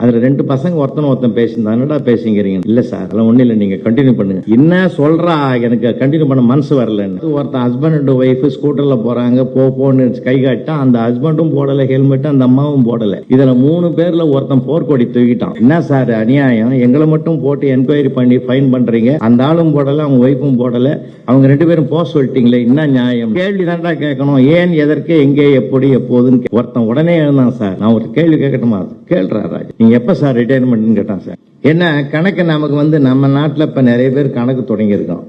அதில் 2 பசங்க ஒருத்தன் பேசியிருந்தா என்னடா பேசிங்கிறீங்க. இல்லை சார் அதெல்லாம் ஒன்றும் இல்லை, நீங்கள் கண்டினியூ பண்ணுங்க. என்ன சொல்கிறா, எனக்கு கண்டினியூ பண்ண மனசு வரலன்னு. ஒருத்தன் ஹஸ்பண்ட் அண்ட் ஒய்ஃபு ஸ்கூட்டரில் போகிறாங்க, போன்னு கை காட்டா அந்த ஹஸ்பண்டும் போடலை ஹெல்மெட், அந்த அம்மாவும் போடலை. இதில் 3 பேரில் ஒருத்தன் போர்க்கொடி தூக்கிட்டான். என்ன சார் அநியாயம், எங்களை மட்டும் போட்டு என்கொயரி பண்ணி ஃபைன் பண்ணுறீங்க, அந்த ஆளும் போடலை அவங்க ஒய்ஃபும் போடலை, அவங்க 2 பேரும் போக சொல்லிட்டீங்களே, என்ன நியாயம்? கேள்வி தாண்டா கேட்கணும், ஏன் எதற்கு எங்கே எப்படி எப்போதுன்னு. ஒருத்தன் உடனே எழுந்தான், சார் நான் ஒரு கேள்வி கேட்கட்டுமா? கேள்றா ராஜ், நீங்க எப்ப சார் ரிட்டையர்மெண்ட் கேட்டான். சார் என்ன கணக்கு நமக்கு நம்ம நாட்டில் இப்ப நிறைய பேர் கணக்கு தொடங்கியிருக்கோம்.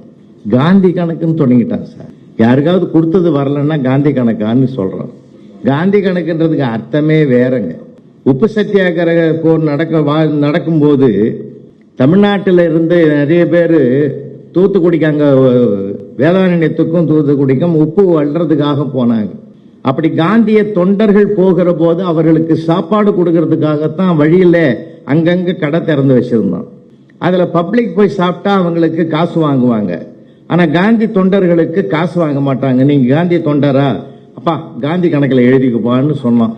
காந்தி கணக்குன்னு தொடங்கிட்டான் சார். யாருக்காவது கொடுத்தது வரலன்னா காந்தி கணக்கான்னு சொல்றோம். காந்தி கணக்குன்றதுக்கு அர்த்தமே வேறங்க. உப்பு சத்தியாகிரக போர் நடக்கும்போது தமிழ்நாட்டில் இருந்து நிறைய பேர் தூத்துக்குடிக்கு, அங்க வேதாரண்யத்துக்கும் தூத்துக்குடிக்கும் உப்பு அள்ளுறதுக்காக போனாங்க. அப்படி காந்திய தொண்டர்கள் போகிற போது அவர்களுக்கு சாப்பாடு கொடுக்கறதுக்காகத்தான் வழியில அங்கங்க கடை திறந்து வச்சிருந்தோம். அதுல பப்ளிக் போய் சாப்பிட்டா அவங்களுக்கு காசு வாங்குவாங்க. ஆனா காந்தி தொண்டர்களுக்கு காசு வாங்க மாட்டாங்க. நீங்க காந்தி தொண்டரா, அப்பா காந்தி கணக்கில் எழுதிக்குப்பான்னு சொன்னோம்.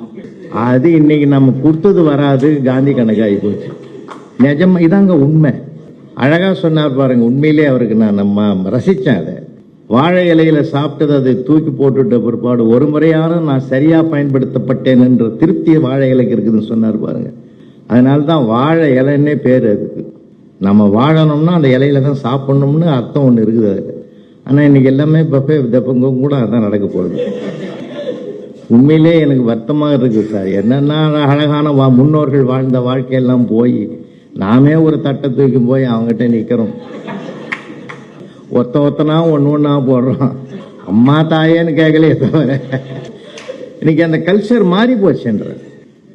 அது இன்னைக்கு நம்ம கொடுத்தது வராது, காந்தி கணக்கு ஆகி போச்சு. நிஜமா இதாங்க உண்மை. அழகா சொன்னார் பாருங்க. உண்மையிலே அவருக்கு நான் ரசிச்சேன். அதை வாழை இலையில சாப்பிட்டது அதை தூக்கி போட்டுட்ட பிற்பாடு ஒரு முறையான நான் சரியா பயன்படுத்தப்பட்டேன் என்ற திருப்தி வாழை இலைக்கு இருக்குதுன்னு சொன்னார் பாருங்க. அதனால்தான் வாழை இலைன்னே பேர் அதுக்கு. நம்ம வாழணும்னா அந்த இலையில தான் சாப்பிடணும்னு அர்த்தம் ஒன்று இருக்குது அதுல. ஆனா இன்னைக்கு எல்லாமே பஃபே தப்பங்கும் கூட அதான் நடக்க போகுது. உண்மையிலே எனக்கு வருத்தமாக இருக்குது சார். என்னன்னா அழகான முன்னோர்கள் வாழ்ந்த வாழ்க்கையெல்லாம் போய் நாமே ஒரு தட்டை தூக்கி போய் அவங்ககிட்ட நிக்கிறோம். ஒருத்தனா ஒன்னா போடுறோம். அம்மா தாயேன்னு கேட்கலையே தவிர இன்னைக்கு அந்த கல்ச்சர் மாறி போச்சுன்ற.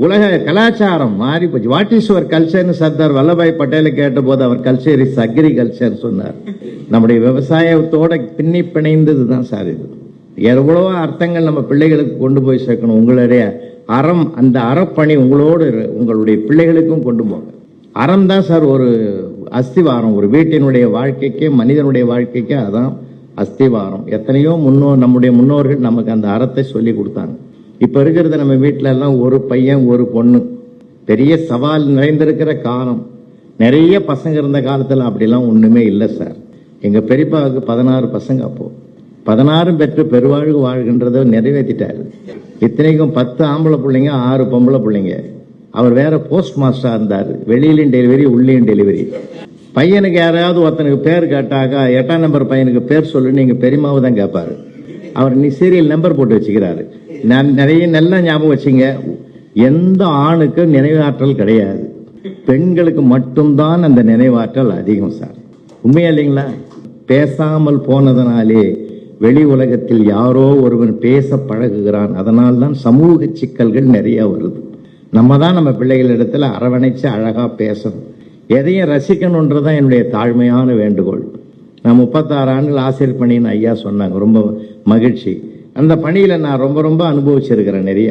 உலக கலாச்சாரம் மாறி போச்சு. வாட் இஸ் யுவர் கல்ச்சர்னு சர்தார் வல்லபாய் பட்டேல் கேட்ட போது அவர் கல்ச்சர் இஸ் அக்ரிகல்ச்சர் சொன்னார். நம்முடைய விவசாயத்தோட பின்னி பிணைந்தது தான் சார் இது. எவ்வளவோ அர்த்தங்கள் நம்ம பிள்ளைகளுக்கு கொண்டு போய் சேர்க்கணும். உங்களுடைய அறம், அந்த அறப்பணி உங்களோடு உங்களுடைய பிள்ளைகளுக்கும் கொண்டு போங்க. அறம் தான் சார் ஒரு அஸ்திவாரம். ஒரு வீட்டினுடைய வாழ்க்கைக்கு, மனிதனுடைய வாழ்க்கைக்கு அதான் அஸ்திவாரம். எத்தனையோ நம்முடைய முன்னோர்கள் நமக்கு அந்த அறத்தை சொல்லி கொடுத்தாங்க. இப்ப இருக்கிறது நம்ம வீட்டில எல்லாம் ஒரு பையன் ஒரு பொண்ணு. பெரிய சவால் நிறைந்திருக்கிற காலம். நிறைய பசங்க இருந்த காலத்துல அப்படிலாம் ஒண்ணுமே இல்லை சார். எங்க பெரியப்பாவுக்கு 16 பசங்க. அப்போ 16 பெற்று பெருவாழ்வு வாழ்கின்றத நிறைவேற்றிட்டாரு. இத்தனைக்கும் 10 ஆம்பளை பிள்ளைங்க, 6 பொம்பளை பிள்ளைங்க. அவர் வேற போஸ்ட் மாஸ்டரா இருந்தாரு. வெளியிலையும் டெலிவரி, உள்ளேயும் டெலிவரி. பையனுக்கு யாராவது ஒருத்தனுக்கு பேர் கேட்டாக்கா 8ஆம் நம்பர் பையனுக்கு பேர் சொல்லு, நீங்க பெரியமாவை தான் கேட்பாரு. அவர் சீரியல் நம்பர் போட்டு வச்சுக்கிறாரு. நிறைய நல்லா ஞாபகம் வச்சுங்க. எந்த ஆணுக்கு நினைவாற்றல் கிடையாது, பெண்களுக்கு மட்டும்தான் அந்த நினைவாற்றல் அதிகம் சார். உண்மையா இல்லைங்களா? பேசாமல் போனதனாலே வெளி உலகத்தில் யாரோ ஒருவன் பேச பழகுகிறான். அதனால்தான் சமூக சிக்கல்கள் நிறைய வருது. நம்ம தான் நம்ம பிள்ளைகள் இடத்துல அரவணைச்சு அழகா பேசணும், எதையும் ரசிக்கணுன்றதான் என்னுடைய தாழ்மையான வேண்டுகோள். நான் 36 ஆண்டுகள் ஆசிரியர் பணின்னு ஐயா சொன்னாங்க. ரொம்ப மகிழ்ச்சி. அந்த பணியில நான் ரொம்ப அனுபவிச்சிருக்கிறேன். நிறைய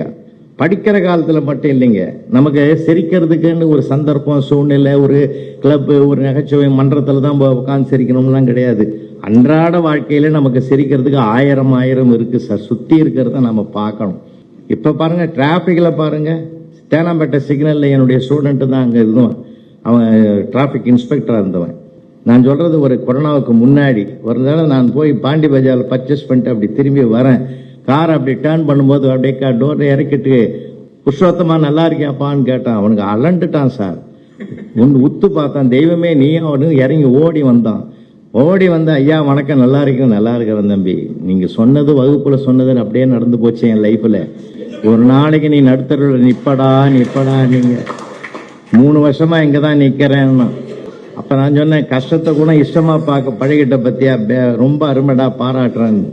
படிக்கிற காலத்துல மட்டும் இல்லைங்க, நமக்கு சிரிக்கிறதுக்குன்னு ஒரு சந்தர்ப்பம், சூழ்நிலை, ஒரு கிளப், ஒரு நகைச்சுவை மன்றத்துல தான் உட்காந்து சிரிக்கணும்லாம் கிடையாது. அன்றாட வாழ்க்கையில நமக்கு சிரிக்கிறதுக்கு ஆயிரம் இருக்கு சார். சுத்தி இருக்கிறத நம்ம பார்க்கணும். இப்ப பாருங்க, டிராபிக்ல பாருங்க, தேனாம்பேட்டை சிக்னல்ல என்னுடைய ஸ்டூடெண்ட் தான் அங்க இருந்தவன். அவன் டிராபிக் இன்ஸ்பெக்டரா இருந்தவன். நான் சொல்றது ஒரு கொரோனாவுக்கு முன்னாடி ஒரு தடவை நான் போய் பாண்டி பஜார்ல பர்ச்சேஸ் பண்ணிட்டு அப்படி திரும்பி வரேன். கார் அப்படி டேர்ன் பண்ணும்போது அப்படியே டோர் இறக்கிட்டு, புருஷோத்தமா நல்லா இருக்கியாப்பான்னு கேட்டான். அவனுக்கு அலண்டுட்டான் சார். ஒன்று உத்து பார்த்தான். தெய்வமே நீ அவனு இறங்கி ஓடி வந்தான். ஓடி வந்து, ஐயா வணக்கம், நல்லா இருக்கிறேன் தம்பி, நீங்க சொன்னது வகுப்புல சொன்னது அப்படியே நடந்து போச்சு என் லைஃப்ல. ஒரு நாளைக்கு நீ நடுத்தருவில் நிப்படா நீங்க 3 வருஷமா இங்கதான் நிக்கிறேன்னு. அப்ப நான் சொன்னேன், கஷ்டத்தை கூட இஷ்டமா பார்க்க பழகிட்ட பத்தியா, ரொம்ப அருமைடா, பாராட்டுறேன்னு.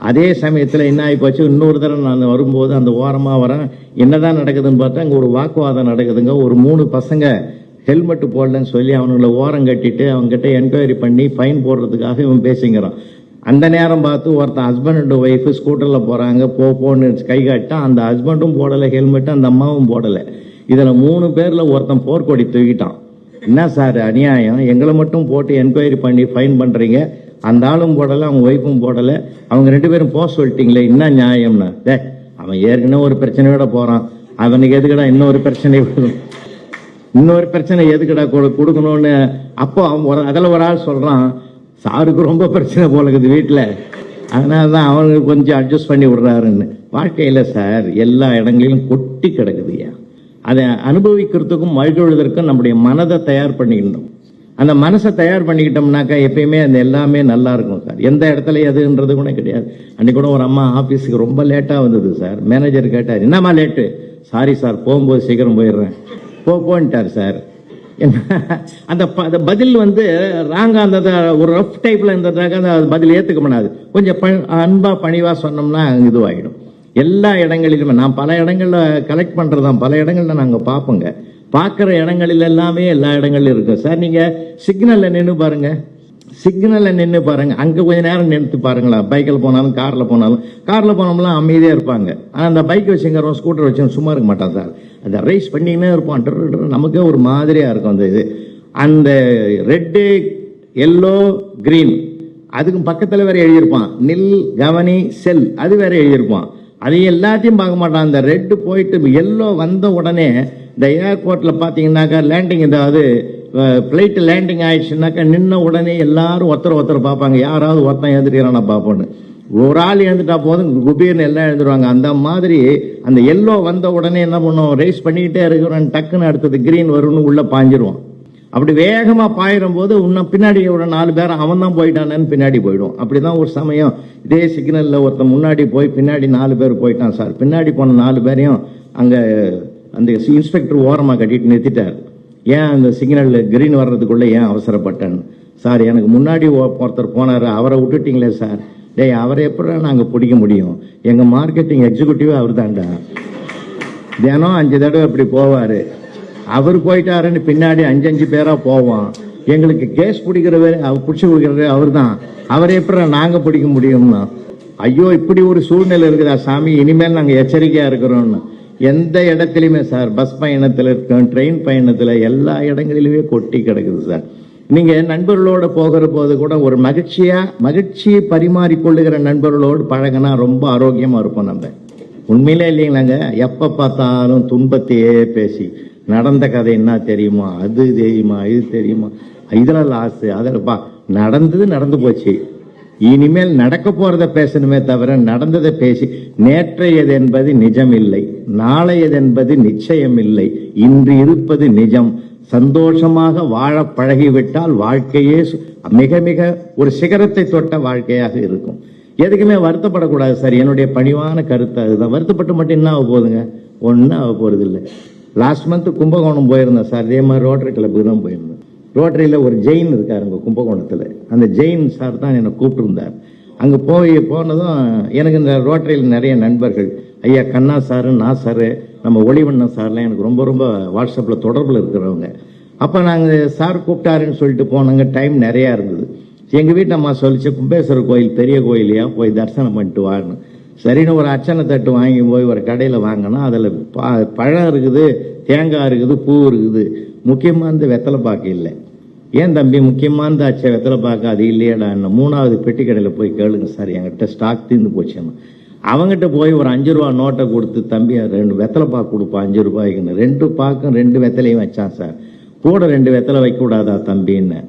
அதே சமயத்துல என்ன ஆகி போச்சு, இன்னொரு தடவை நான் வரும்போது அந்த ஓரமா வரேன். என்னதான் நடக்குதுன்னு பார்த்தா அங்க ஒரு வாக்குவாதம் நடக்குதுங்க. ஒரு 3 பசங்க ஹெல்மெட் போடலன்னு சொல்லி அவனுங்களை ஓரம் கட்டிட்டு அவங்ககிட்ட என்கொயரி பண்ணி ஃபைன் போடுறதுக்காக இவன் பேசிக்கிறான். அந்த நேரம் பார்த்து ஒருத்தன் ஹஸ்பண்ட் அண்ட் ஒய்ஃபு ஸ்கூட்டர்ல போறாங்க, போன்னு கை காட்டா அந்த ஹஸ்பண்டும் போடலை ஹெல்மெட், அந்த அம்மாவும் போடலை. இதுல 3 பேர்ல ஒருத்தன் போர்க்கொடி தூக்கிட்டான். என்ன சார் அநியாயம், எங்களை மட்டும் போட்டு என்கொயரி பண்ணி ஃபைன் பண்றீங்க, அந்த ஆளும் போடலை அவங்க ஒய்ஃபும் போடலை, அவங்க 2 பேரும் போக சொல்லிட்டீங்களே, என்ன நியாயம்னா? அவன் ஏற்கனவே ஒரு பிரச்சனையோட போறான், அவனுக்கு எதுக்கடா இன்னொரு பிரச்சனை? இன்னொரு பிரச்சனை எதுக்குடா கொடுக்கணும்னு அப்போ அதில் ஒரு ஆள் சொல்கிறான், சாருக்கு ரொம்ப பிரச்சனை போல இருக்குது வீட்டில், அதனால தான் அவனுக்கு கொஞ்சம் அட்ஜஸ்ட் பண்ணி விடுறாருன்னு. வாழ்க்கையில் சார் எல்லா இடங்களிலும் கொட்டி கிடக்குதுயா. அதை அனுபவிக்கிறதுக்கும் மகிழ்வதற்கும் நம்முடைய மனதை தயார் பண்ணிக்கணும். அந்த மனசை தயார் பண்ணிக்கிட்டோம்னாக்கா எப்பயுமே அந்த எல்லாமே நல்லா இருக்கும் சார். எந்த இடத்துல எதுன்றது கூட கிடையாது. அன்றைக்கி கூட ஒரு அம்மா ஆஃபீஸுக்கு ரொம்ப லேட்டாக வந்தது சார். மேனேஜர் கேட்டார், என்னம்மா லேட்டு? சாரி சார், போகும்போது சீக்கிரம் போயிடுறேன். போன்ட்டார் சார். அந்த பதில் ராங்கா அந்த ஒரு ரஃப் டைப்ல இருந்ததாக அந்த பதில் ஏற்றுக்க முடியாது. கொஞ்சம் அன்பா பணிவா சொன்னோம்னா இதுவாகிடும். எல்லா இடங்களிலுமே நான் பல இடங்களில் கலெக்ட் பண்ணுறதான், பல இடங்களில் நாங்கள் பார்ப்போங்க. பார்க்குற இடங்களில் எல்லாமே எல்லா இடங்களிலும் இருக்கும் சார். நீங்கள் சிக்னலில் நின்று பாருங்க, சிக்னலில் நின்று பாருங்க, அங்கே கொஞ்சம் நேரம் நிறுத்து பாருங்களா. பைக்கில் போனாலும் காரில் போனோம்லாம் அமைதியாக இருப்பாங்க. ஆனால் அந்த பைக் வச்சுங்கிறோம், ஸ்கூட்டர் வச்சு சும்மா இருக்க மாட்டான் சார். அதை ரைஸ் பண்ணினே இருப்போம். நமக்கே ஒரு மாதிரியாக இருக்கும் அந்த இது. அந்த ரெட்டு, எல்லோ, கிரீன், அதுக்கு பக்கத்தில் வேற எழுதியிருப்பான் நில், கவனி, செல், அது வேற எழுதியிருப்பான். அது எல்லாத்தையும் பார்க்க மாட்டான். அந்த ரெட்டு போயிட்டு எல்லோ வந்த உடனே இந்த ஏர்போர்ட்டில் பார்த்தீங்கன்னாக்கா லேண்டிங், ஏதாவது ஃப்ளைட்டு லேண்டிங் ஆயிடுச்சுனாக்கா நின்ன உடனே எல்லாரும் ஒருத்தர் பார்ப்பாங்க. யாராவது ஒருத்தன் எழுந்துக்கிறானா பார்ப்போன்னு. ஒரு ஆள் எழுந்துட்டா போதும் குபீர்னு எல்லாம் எழுந்துருவாங்க. அந்த மாதிரி அந்த எல்லோ வந்த உடனே என்ன பண்ணுவோம், ரேஸ் பண்ணிக்கிட்டே இருக்கிறோம். டக்குன்னு அடுத்தது கிரீன் வரும்னு உள்ளே பாஞ்சிருவோம். அப்படி வேகமாக பாயிரும் போது இன்னும் பின்னாடி ஒரு 4 பேர் அவன் தான் போயிட்டானேன்னு பின்னாடி போயிடும். அப்படிதான் ஒரு சமயம் இதே சிக்னலில் ஒருத்தன் முன்னாடி போய் பின்னாடி 4 பேர் போயிட்டான் சார். பின்னாடி போன 4 பேரையும் அங்கே அந்த இன்ஸ்பெக்டர் ஓரமாக கட்டிட்டு நிறுத்திட்டார். ஏன் அந்த சிக்னலில் கிரீன் வர்றதுக்குள்ளே ஏன் அவசரப்பட்டேன்னு. சார், எனக்கு முன்னாடி ஒருத்தர் போனார், அவரை விட்டுட்டிங்களே சார். டேய், அவரை எப்படி நாங்கள் பிடிக்க முடியும்? எங்கள் மார்க்கெட்டிங் எக்ஸிக்யூட்டிவே அவர் தான்டா. தினம் 5 தடவை அப்படி போவார். அவர் போயிட்டாருன்னு பின்னாடி 5 பேராக போவான். எங்களுக்கு கேஸ் பிடிக்கிறவர், அவர் பிடிச்சி கொடுக்குறது அவர் தான். அவரை எப்படி நாங்கள் பிடிக்க முடியும்னா, ஐயோ இப்படி ஒரு சூழ்நிலை இருக்குதா சாமி, இனிமேல் நாங்கள் எச்சரிக்கையாக இருக்கிறோம்னு. எந்த இடத்துலையுமே சார், பஸ் பயணத்தில் இருக்கோம், ட்ரெயின் பயணத்தில், எல்லா இடங்களிலுமே கொட்டி கிடக்குது சார். நீங்கள் நண்பர்களோடு போகிற போது கூட ஒரு மகிழ்ச்சியை பரிமாறிக்கொள்ளுகிற நண்பர்களோடு பழகினா ரொம்ப ஆரோக்கியமாக இருப்போம் நம்ம. உண்மையிலே இல்லைங்களாங்க? எப்போ பார்த்தாலும் துன்பத்தையே பேசி, நடந்த கதை என்ன தெரியுமா, அது தெரியுமா, இது தெரியுமா, இதெல்லாம் லாஸு, அதெல்லாம் நடந்து போச்சு, இனிமேல் நடக்க போறதை பேசணுமே தவிர நடந்ததை பேசி நேற்றையது என்பது நிஜம் இல்லை, நாளையது என்பது நிச்சயம் இல்லை, இன்று இருப்பது நிஜம். சந்தோஷமாக வாழ பழகிவிட்டால் வாழ்க்கையே மிக மிக ஒரு சிகரத்தை தொட்ட வாழ்க்கையாக இருக்கும். எதுக்குமே வருத்தப்படக்கூடாது சார். என்னுடைய பணிவான கருத்து அதுதான். வருத்தப்பட்டு மட்டும் என்ன ஆக போகுதுங்க? ஒன்றும் ஆக போறது இல்லை. லாஸ்ட் மந்த் கும்பகோணம் போயிருந்தேன் சார். அதே மாதிரி ரோட்டரி கிளப்புக்கு தான் போயிருந்தேன். ரோட்டரியில் ஒரு ஜெயின் இருக்காருங்க கும்பகோணத்தில். அந்த ஜெயின் சார் தான் என்னை கூப்பிட்டுருந்தார். அங்கே போனதும் எனக்கு இந்த ரோட்டரியில் நிறைய நண்பர்கள், ஐயா கண்ணா சாரு, நான் சாரு, நம்ம ஒளிவண்ணன் சார்லாம் எனக்கு ரொம்ப ரொம்ப வாட்ஸ்அப்பில் தொடர்பில் இருக்கிறவங்க. அப்போ நாங்கள் சார் கூப்பிட்டாருன்னு சொல்லிட்டு போனாங்க. டைம் நிறையா இருந்தது. எங்கள் வீட்டு அம்மா சொல்லிச்சு, கும்பேஸ்வரர் கோயில் பெரிய கோயிலையா போய் தரிசனம் பண்ணிட்டு வான்னு. சரின்னு ஒரு அர்ச்சனை தட்டு வாங்கி போய் ஒரு கடையில் வாங்கினா அதில் பழம் இருக்குது, தேங்காய் இருக்குது, பூ இருக்குது, முக்கியமாக இந்த வெத்தலை பாக்கு இல்லை. ஏன் தம்பி முக்கியமான ஆச்சே வெத்தலை பாக்கு அது இல்லையடா? 3வது பெட்டி கடையில் போய் கேளுங்க சார், என்கிட்ட ஸ்டாக் தீர்ந்து போச்சுன்னு. அவங்ககிட்ட போய் ஒரு 5 ரூபா நோட்டை கொடுத்து, தம்பி 2 வெத்தலை பாக்கு கொடுப்பா 5 ரூபாய்க்குன்னு. 2 பாக்கும் 2 வெத்தலையும் வச்சான் சார். கூட 2 வெத்தலை வைக்கக்கூடாதா தம்பின்னு.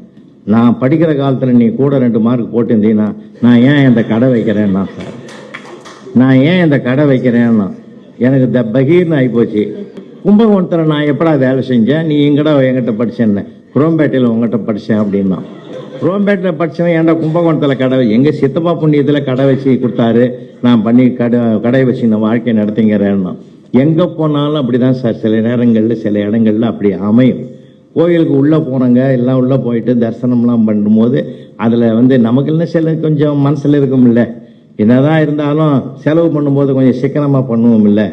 நான் படிக்கிற காலத்தில் நீ கூட 2 மார்க் போட்டிருந்தீங்கன்னா நான் ஏன் இந்த கடை வைக்கிறேன்னா சார், நான் ஏன் இந்த கடை வைக்கிறேன்னா எனக்கு பகீர்னு ஆகிப்போச்சு. கும்பகோணத்தில் நான் எப்படா வேலை செஞ்சேன், நீ எங்கடா என்கிட்ட படிச்சேன்னு. குரோம்பேட்டையில் உங்ககிட்ட படித்தேன் அப்படின்னா. குரோம்பேட்டையில் படித்தவன் ஏன்டா கும்பகோணத்தில் கடை, எங்கள் சித்தப்பா புண்ணியத்தில் கடை வச்சு கொடுத்தாரு, நான் பண்ணி கடை வச்சு இந்த வாழ்க்கையை நடத்திங்கிறேன்னா. எங்கே போனாலும் அப்படி தான் சார். சில நேரங்களில் சில இடங்களில் அப்படி அமையும். கோயிலுக்கு உள்ளே போனங்க எல்லாம் உள்ளே போயிட்டு தரிசனம்லாம் பண்ணும்போது அதில் நமக்குன்னு சில கொஞ்சம் மனசில் இருக்கும் இல்லை, என்னதான் இருந்தாலும் செலவு பண்ணும்போது கொஞ்சம் சிக்கனமாக பண்ணுவோம் இல்லை.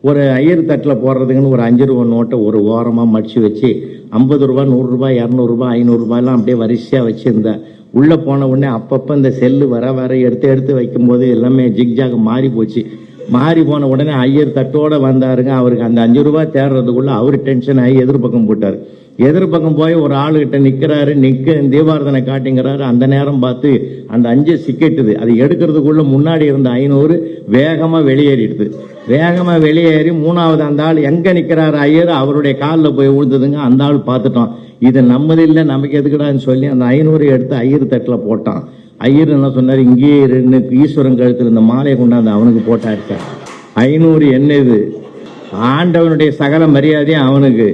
ஒரு ஐயர் தட்டில் போடுறதுக்குன்னு ஒரு 5 ரூபா நோட்டை ஒரு ஓரமாக மடித்து வச்சு 50 ரூபா, 100 ரூபா, 200 ரூபா, 500 ரூபாயெல்லாம் அப்படியே வரிசையாக வச்சுருந்தேன். உள்ளே போன உடனே அப்பப்போ இந்த செல்லு வர எடுத்து வைக்கும்போது எல்லாமே ஜிக்ஜாக மாறி போச்சு. மாறி போன உடனே ஐயர் தட்டோட வந்தாருங்க. அவருக்கு அந்த 5 ரூபாய் தேடுறதுக்குள்ள அவரு டென்ஷன் ஆகி எதிர்பக்கம் போட்டார். எதிர்பக்கம் போய் ஒரு ஆளுகிட்ட நிக்கிறாரு, தீபாரதனை காட்டிங்கிறாரு. அந்த நேரம் பார்த்து அந்த 5 சிக்கிட்டுது. அது எடுக்கிறதுக்குள்ள முன்னாடி இருந்த 500 வேகமா வெளியேறிடுது. வேகமா வெளியேறி 3வது அந்த ஆள் எங்க நிக்கிறாரு ஐயர், அவருடைய காலில் போய் விழுந்ததுங்க. அந்த ஆள் பார்த்துட்டோம், இது நம்மது இல்லை, நமக்கு எதுக்குடான்னு சொல்லி அந்த 500 எடுத்து ஐயர் தட்டுல போட்டான். ஐயர் என்ன சொன்னார், இங்கேயே இருந்து ஈஸ்வரன் கழுத்தில் இந்த மாலையை கொண்டாந்து அவனுக்கு போட்டாரு. 500 என்னது, ஆண்டவனுடைய சகல மரியாதையும் அவனுக்கு.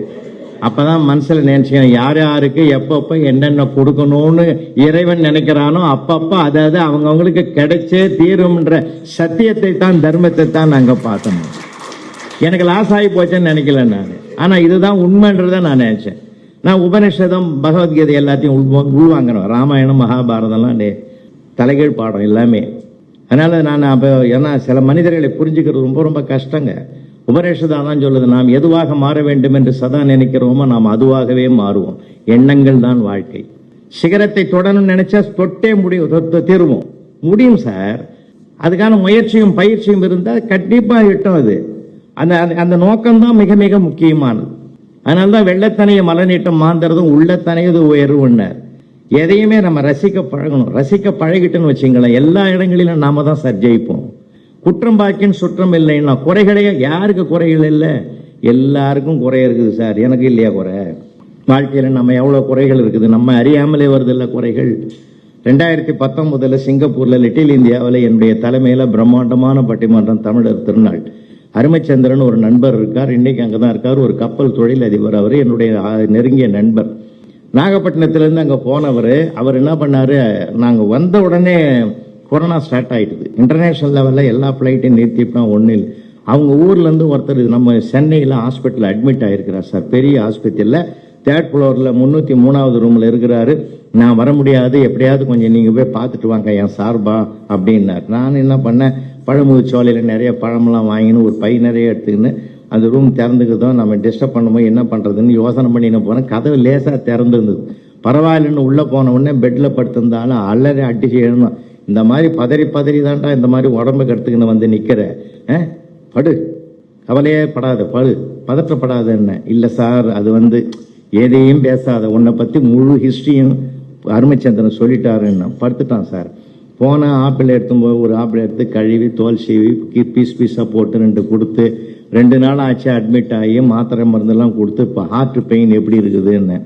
அப்பதான் மனசுல நினைச்சுக்கணும், யார் யாருக்கு எப்பப்ப என்னென்ன கொடுக்கணும்னு இறைவன் நினைக்கிறானோ அப்பப்ப அதாவது அவங்களுக்கு கிடைச்சே தீரும்ன்ற சத்தியத்தை தான், தர்மத்தை தான் நாங்க பார்த்தோம். எனக்கு லாஸ் ஆகி போச்சேன்னு நினைக்கல நான், ஆனா இதுதான் உண்மைன்றத நான் நினைச்சேன். நான் உபனிஷதம் பகவத்கீதை எல்லாத்தையும் உள்வாங்கணும். ராமாயணம் மகாபாரதம்லாம் தலைகீழ் பாடம் எல்லாமே. அதனால நான் அப்போ ஏன்னா சில மனிதர்களை புரிஞ்சுக்கிறது ரொம்ப ரொம்ப கஷ்டங்க. உபனிஷதம் தான் சொல்லுது, நாம் எதுவாக மாற வேண்டும் என்று சதா நினைக்கிறோமோ நாம் அதுவாகவே மாறுவோம். எண்ணங்கள் தான் வாழ்க்கை. சிகரத்தை தொடணும்னு நினைச்சா தொட்டே தீருவோம். முடியும் சார். அதுக்கான முயற்சியும் பயிற்சியும் இருந்தால் கண்டிப்பா எட்டும். அது அந்த நோக்கம்தான் மிக மிக முக்கியமானது. அதனால்தான் வெள்ளத்தனையை மலநீட்டம் மாந்தறதும் உள்ளத்தனையது உயர்வுன்னார். எதையுமே நம்ம ரசிக்க பழகணும். ரசிக்க பழகிட்டுன்னு வச்சுங்களேன், எல்லா இடங்களிலும் நாம தான் சார் ஜெயிப்போம். குற்றம் பாக்கின்னு சுற்றம் இல்லைன்னா குறைகளே யாருக்கு குறைகள் இல்லை, எல்லாருக்கும் குறை இருக்குது சார். எனக்கு இல்லையா குறை? வாழ்க்கையில் நம்ம எவ்வளோ குறைகள் இருக்குது, நம்ம அறியாமலே வருது இல்லை குறைகள். 2019 சிங்கப்பூர்ல லிட்டில் இந்தியாவில் என்னுடைய தலைமையில பிரம்மாண்டமான பட்டிமன்றம், தமிழர் திருநாள். அருமைச்சந்திரன் ஒரு நண்பர் இருக்கார், இன்னைக்கு அங்கதான் இருக்கார். ஒரு கப்பல் தொழில் அதிபர். அவர் என்னுடைய நெருங்கிய நண்பர். நாகப்பட்டினத்திலிருந்து அங்க போனவர். அவர் என்ன பண்ணாரு, நாங்க வந்த உடனே கொரோனா ஸ்டார்ட் ஆயிடுது. இன்டர்நேஷனல் லெவல்ல எல்லா பிளைட்டையும் நிறுத்திட்டோம். ஒன்றில் அவங்க ஊர்ல இருந்து ஒருத்தர் நம்ம சென்னையில ஹாஸ்பிட்டல் அட்மிட் ஆயிருக்கிறார் சார். பெரிய ஹாஸ்பிட்டல்ல 3rd ஃப்ளோர்ல 303வது ரூம்ல இருக்கிறாரு. நான் வர முடியாது, எப்படியாவது கொஞ்சம் நீங்க போய் பார்த்துட்டு வாங்க என் சார்பா அப்படின்னார். நான் என்ன பண்ணேன், பழமுதிர்ச்சோலையில நிறைய பழமெல்லாம் வாங்கின்னு ஒரு பை நிறைய எடுத்துக்கின்னு அந்த ரூம் திறந்துக்குதோ, நம்ம டிஸ்டர்ப் பண்ணுமோ என்ன பண்றதுன்னு யோசனை பண்ணின்னு போனேன். கதவு லேசா திறந்துருந்தது. பரவாயில்லன்னு உள்ள போன உடனே பெட்ல படுத்திருந்தாலும் அல்லறி அடிச்சு எழுணும். இந்த மாதிரி பதறி பதறி தான்டா இந்த மாதிரி உடம்பு கெடுத்துக்கின்னு வந்து நிக்கிற, படு, கவலையே படாத, படு, பதற்றப்படாத. என்ன இல்ல சார், அது எதையும் பேசாத, உன்னை பத்தி முழு ஹிஸ்டரியும் அருமைச்சந்திரன் சொல்லிட்டாருன்னு படுத்துட்டான் சார். போன ஆப்பிள் எடுத்தும்போது ஒரு ஆப்பிள் எடுத்து கழுவி தோல் சீவி பீஸ் பீஸா போட்டு 2 கொடுத்து 2 நாள் ஆச்சு அட்மிட் ஆகி மாத்திரை மருந்தெல்லாம் கொடுத்து இப்போ ஹார்ட் பெயின் எப்படி இருக்குதுன்னு.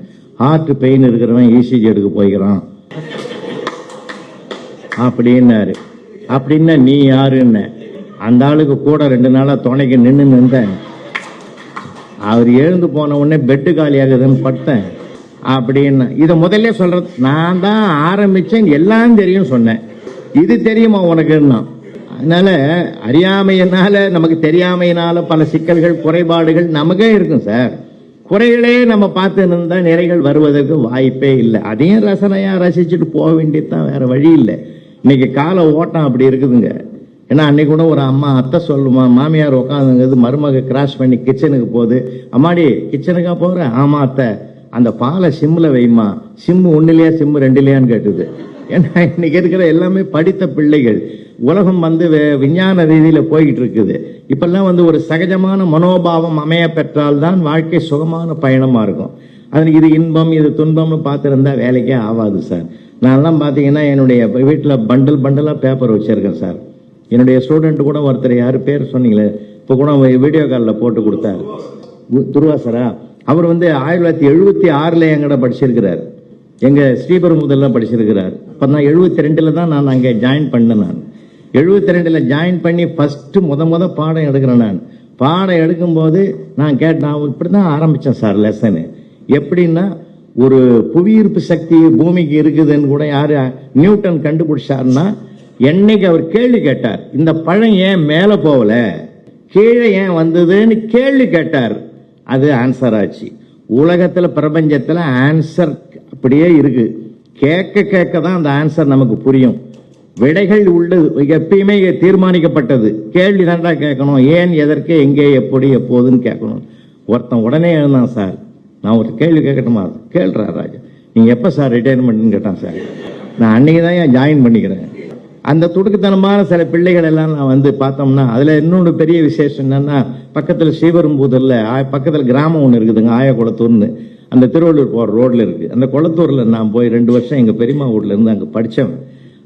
ஹார்ட் பெயின் இருக்கிறவன் இசிஜி எடுக்க போய்க்கிறான் அப்படின்னாரு. அப்படின்னா நீ யாருன்னு அந்த ஆளுக்கு கூட 2 நாளா துணைக்கு நின்று நின்றேன். அவர் எழுந்து போன உடனே பெட்டு காலி ஆகுதுன்னு பட்டேன் அப்படின்னு. இதை முதல்ல சொல்றது, நான் தான் ஆரம்பிச்சேன், எல்லாம் தெரியும் சொன்னேன். இது தெரியுமா உனக்குன்னா? அதனால அறியாமையினால, நமக்கு தெரியாமையினால பல சிக்கல்கள் குறைபாடுகள் நமக்கே இருக்கும் சார். குறைகளே நம்ம பார்த்து இருந்தா நிறைகள் வருவதற்கு வாய்ப்பே இல்லை. அதையும் ரசனையா ரசிச்சுட்டு போக வேண்டியதுதான், வேற வழி இல்லை. இன்னைக்கு கால ஓட்டம் அப்படி இருக்குதுங்க. ஏன்னா அன்னைக்கு கூட ஒரு அம்மா அத்தை சொல்லுமா, மாமியார் உட்காந்துங்கிறது மருமக கிராஸ் பண்ணி கிச்சனுக்கு போகுது. அம்மாடி கிச்சனுக்கா போற? ஆமா அத்தை, அந்த பாலை சிம்ல வைமா, சிம்மு 1 சிம்மு 2 கேட்டுது. ஏன்னா இன்னைக்கு இருக்கிற எல்லாமே படித்த பிள்ளைகள். உலகம் விஞ்ஞான ரீதியில போய்கிட்டு இருக்குது. இப்பெல்லாம் ஒரு சகஜமான மனோபாவம் அமைய பெற்றால்தான் வாழ்க்கை சுகமான பயணமா இருக்கும். அதுக்கு இது இன்பம் இது துன்பம்னு பார்த்துருந்தா வேலைக்கே ஆகாது சார். நான்லாம் பார்த்தீங்கன்னா என்னுடைய வீட்டில் பண்டலா பேப்பர் வச்சிருக்கேன் சார். என்னுடைய ஸ்டூடெண்ட் கூட ஒருத்தர், யாரு பேர் சொன்னீங்களே, இப்போ கூட வீடியோ காலில் போட்டு கொடுத்தாரு, துருவாசரா. அவர் 1976 எங்கட படிச்சிருக்கிறார். எங்க ஸ்ரீபெரும்புதூர்ல படிச்சிருக்கிறார். இப்போ நான் 72 தான் நான் அங்கே ஜாயின் பண்ணேன். நான் 72 ஜாயின் பண்ணி ஃபர்ஸ்ட் முத பாடம் எடுக்கிறேன். நான் பாடம் எடுக்கும்போது நான் கேட்டேன், இப்படிதான் ஆரம்பிச்சேன் சார் லெசனு. எப்படின்னா, ஒரு புவியீர்ப்பு சக்தி பூமிக்கு இருக்குதுன்னு கூட யாரு நியூட்டன் கண்டுபிடிச்சாருன்னா, என்னைக்கு அவர் கேள்வி கேட்டார், இந்த பழம் ஏன் மேல போகல, கீழே ஏன் வந்ததுன்னு கேள்வி கேட்டார். அது ஆன்சர் ஆச்சு. உலகத்துல பிரபஞ்சத்துல ஆன்சர் அப்படியே இருக்கு. கேட்க தான் அந்த ஆன்சர் நமக்கு புரியும். விடைகள் உள்ளது எப்பயுமே தீர்மானிக்கப்பட்டது. கேள்வி தாண்டா கேட்கணும், ஏன் எதற்கு எங்கே எப்படி எப்போதுன்னு கேட்கணும். ஒருத்தன் உடனே எழுந்தான், சார் நான் ஒரு கேள்வி கேட்கட்டுமா? கேள்றா ராஜா, நீங்க எப்ப சார் ரிட்டையர்மெண்ட்னு கேட்டான் சார். நான் அன்னைக்கு தான் ஜாயின் பண்ணிக்கிறேன். அந்த துடுக்குத்தனமான சில பிள்ளைகள் எல்லாம் நான் வந்து பார்த்தோம்னா அதில் இன்னொன்று பெரிய விசேஷம் என்னன்னா, பக்கத்தில் ஸ்ரீபெரும்புதூரில் பக்கத்தில் கிராமம் ஒன்று இருக்குதுங்க, ஆயக்குளத்தூர்னு. அந்த திருவள்ளூர் போகிற ரோட்டில் இருக்குது. அந்த குளத்தூரில் நான் போய் 2 வருஷம் எங்கள் பெரியம்மா வீட்டில் இருந்து அங்கே படித்தேன்.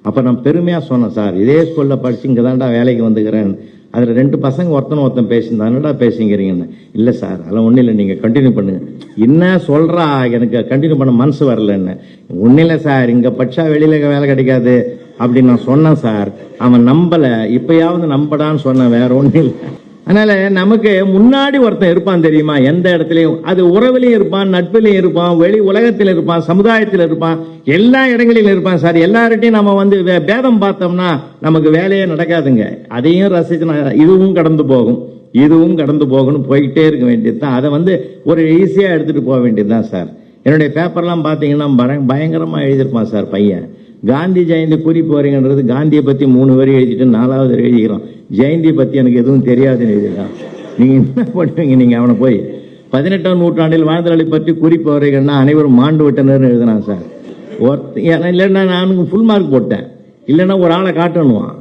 அப்போ நான் பெருமையாக சொன்னேன், சார் இதே ஸ்கூலில் படித்து இங்கே தான்டா வேலைக்கு வந்துக்கிறேன். அதில் 2 பசங்க ஒருத்தன் பேசியிருந்தான், என்னடா பேசிங்கிறீங்கன்னு. இல்லை சார் அதெல்லாம் ஒன்றும் இல்லை, நீங்கள் கண்டினியூ பண்ணுங்க. என்ன சொல்கிறா, எனக்கு கண்டினியூ பண்ண மனசு வரலன்னு. ஒன்றும் இல்லை சார், இங்கே படித்தா வெளியில் வேலை கிடைக்காது அப்படின்னு நான் சொன்னேன் சார். அவன் நம்பலை, இப்பயாவது நம்படான்னு சொன்னேன், வேற ஒன்றும் இல்லை. அதனால நமக்கு முன்னாடி ஒருத்தன் இருப்பான் தெரியுமா, எந்த இடத்துலையும். அது உறவுலையும் இருப்பான், நட்பிலையும் இருப்பான், வெளி உலகத்தில் இருப்பான், சமுதாயத்தில் இருப்பான், எல்லா இடங்களிலும் இருப்பான் சார். எல்லார்ட்டையும் நம்ம வந்து பேதம் பார்த்தோம்னா நமக்கு வேலையே நடக்காதுங்க. அதையும் ரசிச்சு இதுவும் கடந்து போகும், இதுவும் கடந்து போகணும், போய்கிட்டே இருக்க வேண்டியது தான். அதை வந்து ஒரு ஈஸியாக எடுத்துட்டு போக வேண்டியது தான் சார். என்னுடைய பேப்பர்லாம் பார்த்தீங்கன்னா பயங்கரமாக எழுதியிருப்பான் சார் பையன். காந்தி ஜெயந்தி குறிப்பு வரீங்கன்றது, காந்தியை பற்றி 3 வரி எழுதிட்டு 4வது எழுதிக்கிறோம். ஜெயந்தி பற்றி எனக்கு எதுவும் தெரியாதுன்னு எழுதிடலாம். நீங்கள் என்ன பண்ணுவீங்க, நீங்கள் அவனை போய் 18ஆம் நூற்றாண்டில் வாழ்ந்தவர்களை பற்றி குறிப்பு வரைகள்னா அனைவரும் மாண்டு விட்டனர்னு எழுதினான் சார். இல்லைன்னா நானுக்கு ஃபுல் மார்க் போட்டேன், இல்லைன்னா ஒரு ஆளை காட்டணுவான்.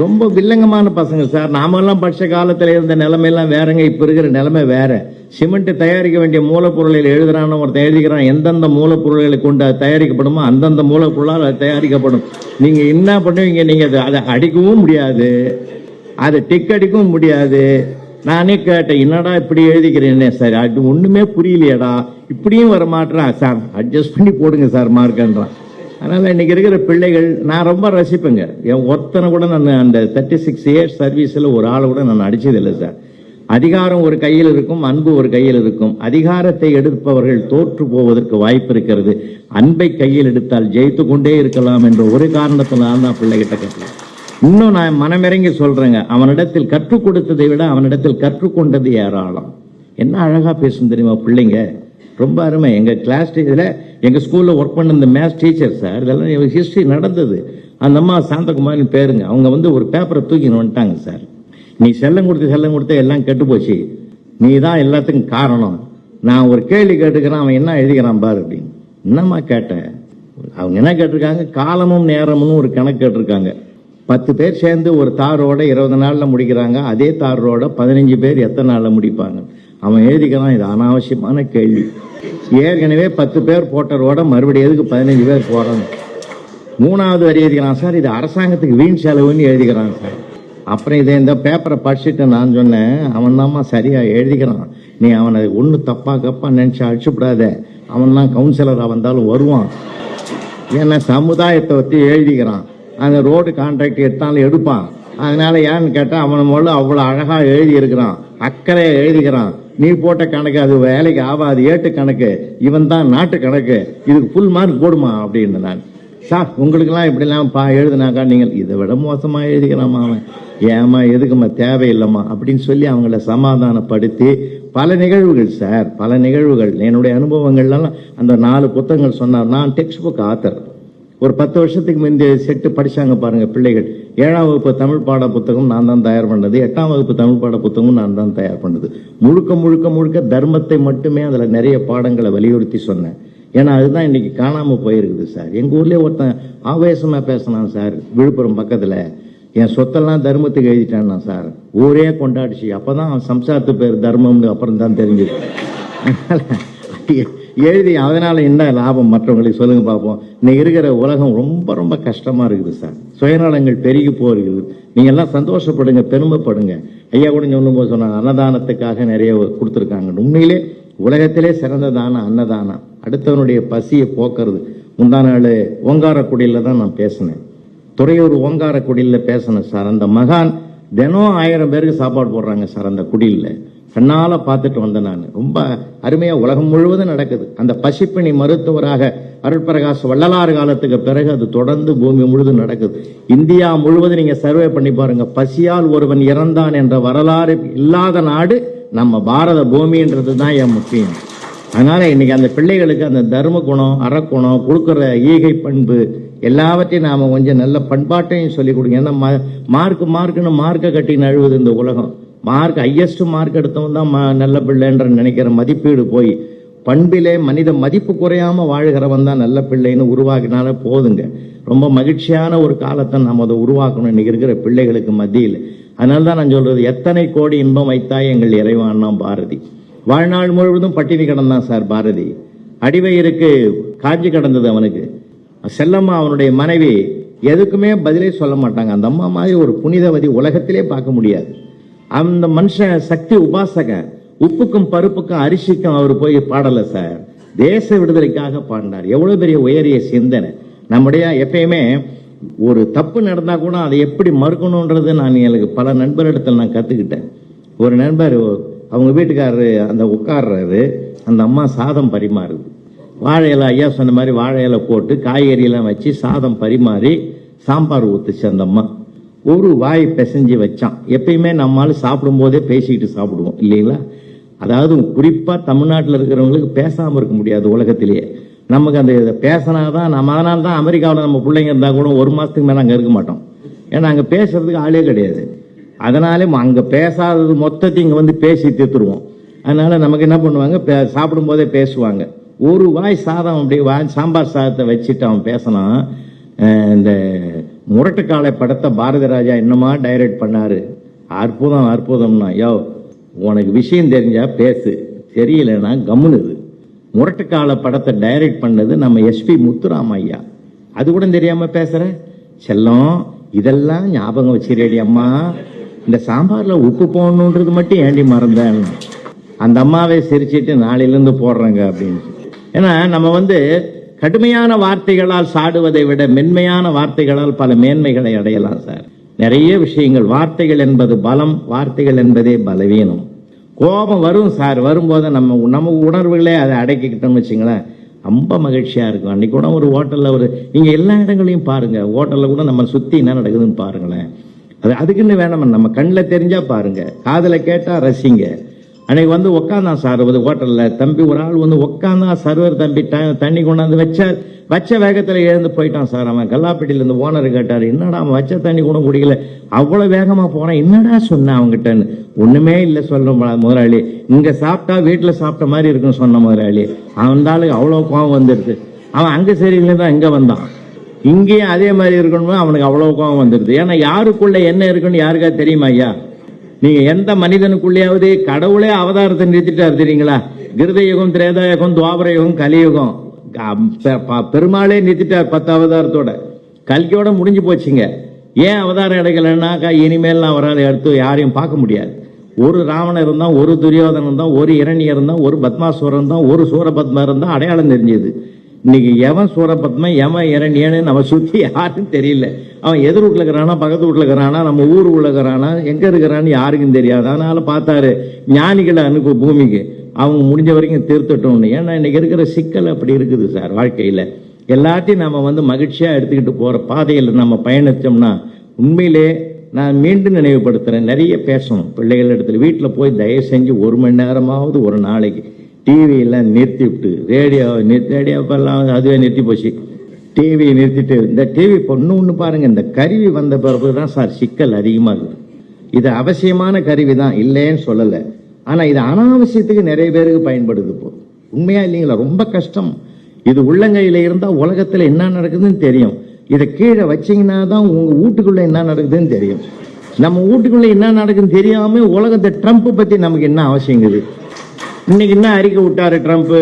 ரொம்ப வில்லங்கமான பசங்க சார். நாமெல்லாம் படித்த காலத்தில் இருந்த நிலைமையெல்லாம் வேறங்க, இப்போ இருக்கிற நிலைமை வேற. சிமெண்ட் தயாரிக்க வேண்டிய மூலப்பொருளில் எழுதுறான்னு ஒருத்தன் எழுதிக்கிறான். எந்தெந்த மூலப்பொருள்களை கொண்டு அது தயாரிக்கப்படுமோ அந்தந்த மூலப்பொருளால் அது தயாரிக்கப்படும். நீங்கள் என்ன பண்ணுவீங்க, நீங்கள் அதை அடிக்கவும் முடியாது, அதை டிக் அடிக்கவும் முடியாது. நானே கேட்டேன், என்னடா இப்படி எழுதிக்கிறேன்னே சார், அது ஒன்றுமே புரியலையடா, இப்படியும் வர மாட்டேறான் சார், அட்ஜஸ்ட் பண்ணி போடுங்க சார் மார்க்கன்றான். அதனால் இன்றைக்கி இருக்கிற பிள்ளைகள் நான் ரொம்ப ரசிப்பேங்க. என் ஒருத்தனை கூட நான் அந்த 36 இயர்ஸ் சர்வீஸில் ஒரு ஆளை கூட நான் அடித்ததில்லை சார். அதிகாரம் ஒரு கையில் இருக்கும், அன்பு ஒரு கையில் இருக்கும். அதிகாரத்தை எடுப்பவர்கள் தோற்று போவதற்கு வாய்ப்பு இருக்கிறது. அன்பை கையில் எடுத்தால் ஜெயித்து கொண்டே இருக்கலாம் என்ற ஒரு காரணத்தினால தான் பிள்ளைகிட்ட கட்டல. இன்னும் நான் மனமிறங்கி சொல்றேங்க, அவனிடத்தில் கற்றுக் கொடுத்ததை விட அவனிடத்தில் கற்றுக்கொண்டது ஏராளம். என்ன அழகா பேசும் தெரியுமா பிள்ளைங்க, ரொம்ப அருமை. எங்கள் கிளாஸ் டீச்சரில் எங்கள் ஸ்கூலில் ஒர்க் பண்ண இந்த மேத்ஸ் டீச்சர் சார், இதெல்லாம் ஹிஸ்ட்ரி நடந்தது. அந்த அம்மா சாந்தகுமாரின்னு பேருங்க. அவங்க வந்து ஒரு பேப்பரை தூக்கின்னு வந்துட்டாங்க சார். நீ செல்லம் கொடுத்து எல்லாம் கெட்டு போச்சு, நீ தான் எல்லாத்துக்கும் காரணம். நான் ஒரு கேள்வி கேட்டுக்கிறேன், அவன் என்ன எழுதிக்கிறான் பாரு அப்படின்னு. என்னம்மா கேட்டேன், அவங்க என்ன கேட்டிருக்காங்க, காலமும் நேரமும் ஒரு கணக்கு கேட்டிருக்காங்க. 10 பேர் சேர்ந்து ஒரு தாரோட 20 நாளில் முடிக்கிறாங்க, அதே தாரோட 15 பேர் எத்தனை நாளில் முடிப்பாங்க. அவன் எழுதிக்கிறான், இது அனாவசியமான கேள்வி. ஏற்கனவே 10 பேர் போட்டரோட மறுபடியும் எதுக்கு 15 பேர் போறாங்க. 3வது வரி எழுதிக்கிறான் சார், இது அரசாங்கத்துக்கு வீண் செலவுன்னு எழுதிக்கிறான் சார். அப்புறம் இதை இந்த பேப்பரை படிச்சுட்டு நான் சொன்னேன், அவன் தான்மா சரியா எழுதிக்கிறான், நீ அவனை ஒன்று தப்பா நினைச்சு அழிச்சுப்படாத, அவன் தான் கவுன்சிலராக வந்தாலும் வருவான். ஏன்னா சமுதாயத்தை பற்றி எழுதிக்கிறான், அந்த ரோடு கான்ட்ராக்ட் எடுத்தாலும் எடுப்பான். அதனால ஏன்னு கேட்டால் அவன் முதல்ல அவ்வளோ அழகாக எழுதி இருக்கிறான், அக்கறையை எழுதிக்கிறான். நீ போட்ட கணக்கு அது வேலைக்கு ஆகாது, ஏட்டு கணக்கு, இவன் தான் நாட்டு கணக்கு, இதுக்கு ஃபுல் மார்க் போடுமா அப்படின்னு. நான் சார் உங்களுக்கெல்லாம் இப்படிலாம் எழுதுனாக்கா நீங்கள் இதை விட மோசமாக எழுதிக்கிறாமா அவன், ஏமா எதுக்குமா தேவையில்லைம்மா அப்படின்னு சொல்லி அவங்கள சமாதானப்படுத்தி பல நிகழ்வுகள் சார், பல நிகழ்வுகள். என்னுடைய அனுபவங்கள்லாம் அந்த 4 புத்தகங்கள் சொன்னார். நான் டெக்ஸ்ட் புக் ஆத்தர். ஒரு 10 வருஷத்துக்கு முந்தைய செட்டு படிச்சாங்க பாருங்க பிள்ளைகள். 7ஆம் வகுப்பு தமிழ் பாட புத்தகம் நான் தான் தயார் பண்ணது, 8ஆம் வகுப்பு தமிழ் பாட புத்தகம் நான் தான் தயார் பண்ணது. முழுக்க தர்மத்தை மட்டுமே அதில் நிறைய பாடங்களை வலியுறுத்தி சொன்னேன். ஏன்னா அதுதான் இன்னைக்கு காணாமல் போயிருக்குது சார். எங்கள் ஊர்லேயே ஒருத்தன் ஆவேசமாக பேசினான் சார், விழுப்புரம் பக்கத்தில். என் சொத்தெல்லாம் தர்மத்துக்கு எழுதிட்டான்னா சார், ஊரே கொண்டாடிச்சு. அப்போ தான் அவன் சம்சாரத்து பேர் தர்மம்னு அப்புறம் தான் தெரிஞ்சுது. எழுதி அதனால என்ன லாபம் மற்றவங்களுக்கு சொல்லுங்க பார்ப்போம். இன்னைக்கு இருக்கிற உலகம் ரொம்ப கஷ்டமாக இருக்குது சார். சுயநலங்கள் பெருகி போகிறது. நீங்கள் எல்லாம் சந்தோஷப்படுங்க, பெருமைப்படுங்க. ஐயா கூட சொல்லும்போது சொன்னாங்க, அன்னதானத்துக்காக நிறைய கொடுத்துருக்காங்க. உண்மையிலே உலகத்திலே சிறந்த தானம் அன்னதானம். அடுத்தவனுடைய பசியை போக்குறது. முந்தா நாள் ஓங்காரக்குடியில் தான் நான் பேசினேன், துறையூர் ஓங்காரக்குடியில் பேசினேன் சார். அந்த மகான் தினம் 1000 பேருக்கு சாப்பாடு போடுறாங்க சார் அந்த குடியில். கண்ணால் பார்த்துட்டு வந்தேன் நான். ரொம்ப அருமையாக உலகம் முழுவதும் நடக்குது. அந்த பசிப்பிணி மருத்துவராக அருட்பிரகாஷ் வள்ளலார் காலத்துக்கு பிறகு அது தொடர்ந்து பூமி முழுவதும் நடக்குது. இந்தியா முழுவதும் நீங்கள் சர்வே பண்ணி பாருங்க, பசியால் ஒருவன் இறந்தான் என்ற வரலாறு இல்லாத நாடு நம்ம பாரத பூமின்றது தான் என் முக்கியம். அதனால இன்னைக்கு அந்த பிள்ளைகளுக்கு அந்த தர்ம குணம், அறக்குணம், கொடுக்குற ஈகை பண்பு எல்லாவற்றையும் நாம கொஞ்சம் நல்ல பண்பாட்டையும் சொல்லிக் கொடுங்க. ஏன்னா மார்க்குன்னு மார்க்கை கட்டி நழுவுது இந்த உலகம். மார்க் ஹையஸ்ட் மார்க் எடுத்தவன் தான் நல்ல பிள்ளைன்ற நினைக்கிற மதிப்பீடு போய் பண்பிலே மனித மதிப்பு குறையாம வாழ்கிறவன் தான் நல்ல பிள்ளைன்னு உருவாக்கினால போதுங்க. ரொம்ப மகிழ்ச்சியான ஒரு காலத்தை நம்ம அதை உருவாக்கணும் இன்னைக்கு இருக்கிற பிள்ளைகளுக்கு மத்தியில். அதனால தான் நான் சொல்றது, எத்தனை கோடி இன்பம் வைத்தாய் எங்கள் இறைவான்னா பாரதி. வாழ்நாள் முழுவதும் பட்டினி கிடந்தான் சார் பாரதி. அடிவயிறுக்கு காஞ்சி கிடந்தது அவனுக்கு. செல்லம்மா அவனுடைய மனைவி எதுக்குமே பதிலே சொல்ல மாட்டாங்க. அந்த அம்மா மாதிரி ஒரு புனிதவதி உலகத்திலே பார்க்க முடியாது. அந்த மனுஷன் சக்தி உபாசகன். உப்புக்கும் பருப்புக்கும் அரிசிக்கும் அவர் போய் பாடல சார், தேச விடுதலைக்காக பாடினார். எவ்வளவு பெரிய உயரிய சிந்தனை. நம்முடைய எப்பயுமே ஒரு தப்பு நடந்தா கூட அதை எப்படி மறுக்கணும்ன்றது நான் எனக்கு பல நண்பரிடத்தில் நான் கத்துக்கிட்டேன். ஒரு நண்பர் அவங்க வீட்டுக்காரரு அந்த உட்கார்றாரு, அந்த அம்மா சாதம் பரிமாறுது. வாழை இலை, ஐயா சொன்ன மாதிரி வாழை இலை போட்டு காய்கறியெல்லாம் வச்சு சாதம் பரிமாறி சாம்பார் ஊத்துச்சு அந்த அம்மா. ஒரு வாய் பிசைஞ்சு வச்சான். எப்பயுமே நம்மளால சாப்பிடும் போதே பேசிக்கிட்டு சாப்பிடுவோம் இல்லைங்களா? அதாவது குறிப்பா தமிழ்நாட்டில் இருக்கிறவங்களுக்கு பேசாம இருக்க முடியாது உலகத்திலேயே. நமக்கு அந்த பேசினாதான் நம்ம, அதனால தான் அமெரிக்காவில் நம்ம பிள்ளைங்க இருந்தா கூட ஒரு மாசத்துக்கு மேல அங்க இருக்க மாட்டோம். ஏன்னா அங்க பேசுறதுக்கு ஆளே கிடையாது. அதனால அங்க பேசாதது மொத்தத்தையும் இங்க வந்து பேசி தீர்த்துருவோம். அதனால நமக்கு என்ன பண்ணுவாங்க, சாப்பிடும் போதே பேசுவாங்க. ஒரு வாய் சாதம் அப்படியே சாம்பார் சாதத்தை வச்சுட்டு அவன் பேசினான். இந்த முரட்டுக்காலை படத்தை பாரதி ராஜா என்னமா டைரக்ட் பண்ணாரு, அற்புதம் அற்புதம்னா. யோ உனக்கு விஷயம் தெரிஞ்சா பேசு, தெரியலன்னா கம்முனுது. முரட்டுக்கால படத்தை டைரக்ட் பண்ணது நம்ம எஸ்பி முத்துராம ஐயா. அது கூட தெரியாம பேசுற செல்லம், இதெல்லாம் ஞாபகம் வச்சிரேடி அம்மா. இந்த சாம்பார்ல உப்பு போடணுன்றது மட்டும் ஏண்டி மறந்தேன். அந்த அம்மாவே சிரிச்சிட்டு நாளையிலிருந்து போடுறாங்க அப்படின்னு. ஏன்னா நம்ம வந்து கடுமையான வார்த்தைகளால் சாடுவதை விட மென்மையான வார்த்தைகளால் பல மேன்மைகளை அடையலாம் சார். நிறைய விஷயங்கள். வார்த்தைகள் என்பது பலம், வார்த்தைகள் என்பதே பலவீனம். கோபம் வரும் சார், வரும்போது நம்ம உணர்வுகளே அதை அடக்கிக்கிட்டோம்னு வச்சுங்களேன், ரொம்ப மகிழ்ச்சியா இருக்கும். அன்னைக்கு கூட ஒரு ஹோட்டல்ல நீங்க எல்லா இடங்களையும் பாருங்க, ஹோட்டல்ல கூட நம்ம சுத்தி என்ன நடக்குதுன்னு பாருங்களேன். அதுக்குன்னு வேணாம், நம்ம கண்ணில் தெரிஞ்சா பாருங்க, காதுல கேட்டா ரசிங்க. அன்னைக்கு வந்து உக்காந்தான் சார் ஒரு ஹோட்டல்ல தம்பி, ஒரு ஆள் வந்து உக்காந்தா சர்வர் தம்பி தண்ணி கொண்டாந்து வச்ச வேகத்துல எழுந்து போயிட்டான் சார். அவன் கல்லாப்பட்டியில இருந்து ஓனர் கேட்டாரு, என்னடா அவன் வச்ச தண்ணி கூட குடிக்கல, அவ்வளவு வேகமா போறான், என்னடா சொன்னேன் அவங்ககிட்டன்னு. ஒண்ணுமே இல்ல சொல்ற முதலாளி, இங்க சாப்பிட்டா வீட்டுல சாப்பிட்ட மாதிரி இருக்குன்னு சொன்ன முதலாளி. அவன் அவ்வளவு கோவம் வந்துருது. அவன் அங்க சரியில்லைதான் இங்க வந்தான், இங்கேயும் அதே மாதிரி இருக்கணும், அவனுக்கு அவ்வளவு கோவம் வந்துருது. ஏன்னா யாருக்குள்ள என்ன இருக்குன்னு யாருக்கா தெரியுமா ஐயா? நீங்க எந்த மனிதனுக்குள்ளேயாவது கடவுளே அவதாரத்தை நிறுத்திட்டாரு தெரியுங்களா? கிருத யுகம், திரேதா யுகம், துவாபர யுகம், கலியுகம். பெருமாளே நிறுத்திட்டார் 10 அவதாரத்தோட. கல்கியோட முடிஞ்சு போச்சுங்க. ஏன் அவதாரம் எடுக்கலன்னாக்கா இனிமேல் அவரால் எடுத்து யாரையும் பார்க்க முடியாது. ஒரு ராவணன் இருந்தா, ஒரு துரியோதனன் இருந்தா, ஒரு இரணியர் இருந்தா, ஒரு பத்மாசுரன் இருந்தா, ஒரு சூரபத்மா இருந்தா அடையாளம் தெரிஞ்சது. இன்னைக்கு எவன் சூரபத்மா எவன் இரணியன்னு நம்ம சுத்தி யாருக்கும் தெரியல. அவன் எதிர் வீட்டுல இருக்கிறானா, பக்கத்து வீட்டுல இருக்கிறானா, நம்ம ஊர் உள்ள இருக்கிறானா, எங்க இருக்கிறான்னு யாருக்கும் தெரியாது. அதனால பார்த்தாரு ஞானிகளை அனுப்பு பூமிக்கு, அவங்க முடிஞ்ச வரைக்கும் தீர்த்துட்டோம்னு. ஏன்னா இன்னைக்கு இருக்கிற சிக்கல் அப்படி இருக்குது சார். வாழ்க்கையில எல்லாத்தையும் நம்ம வந்து மகிழ்ச்சியா எடுத்துக்கிட்டு போற பாதையில் நம்ம பயணிச்சோம்னா, உண்மையிலே நான் மீண்டும் நினைவுபடுத்துறேன், நிறைய பேசணும் பிள்ளைகள் இடத்துல. வீட்டில் போய் தயவு செஞ்சு 1 மணி நேரமாவது ஒரு நாளைக்கு டிவியெல்லாம் நிறுத்தி விட்டு, ரேடியோப்பெல்லாம் அதுவே நிறுத்தி போச்சு, டிவியை நிறுத்திட்டு, இந்த டிவி ஒன்று பாருங்க, இந்த கருவி வந்த பிறகு தான் சார் சிக்கல் அதிகமாக இருக்குது. இது அவசியமான கருவி தான், இல்லைன்னு சொல்லலை. ஆனால் இது அனாவசியத்துக்கு நிறைய பேருக்கு பயன்படுது. இப்போ உண்மையா இல்லைங்களா? ரொம்ப கஷ்டம். இது உள்ளங்கையில் இருந்தால் உலகத்தில் என்ன நடக்குதுன்னு தெரியும். இதை கீழே வச்சிங்கன்னா தான் உங்கள் வீட்டுக்குள்ளே என்ன நடக்குதுன்னு தெரியும். நம்ம வீட்டுக்குள்ளே என்ன நடக்குதுன்னு தெரியாமல் உலகத்தை ட்ரம்ப் பற்றி நமக்கு என்ன அவசியங்குது? இன்னைக்கு என்ன அறிக்கை விட்டாரு ட்ரம்ப்,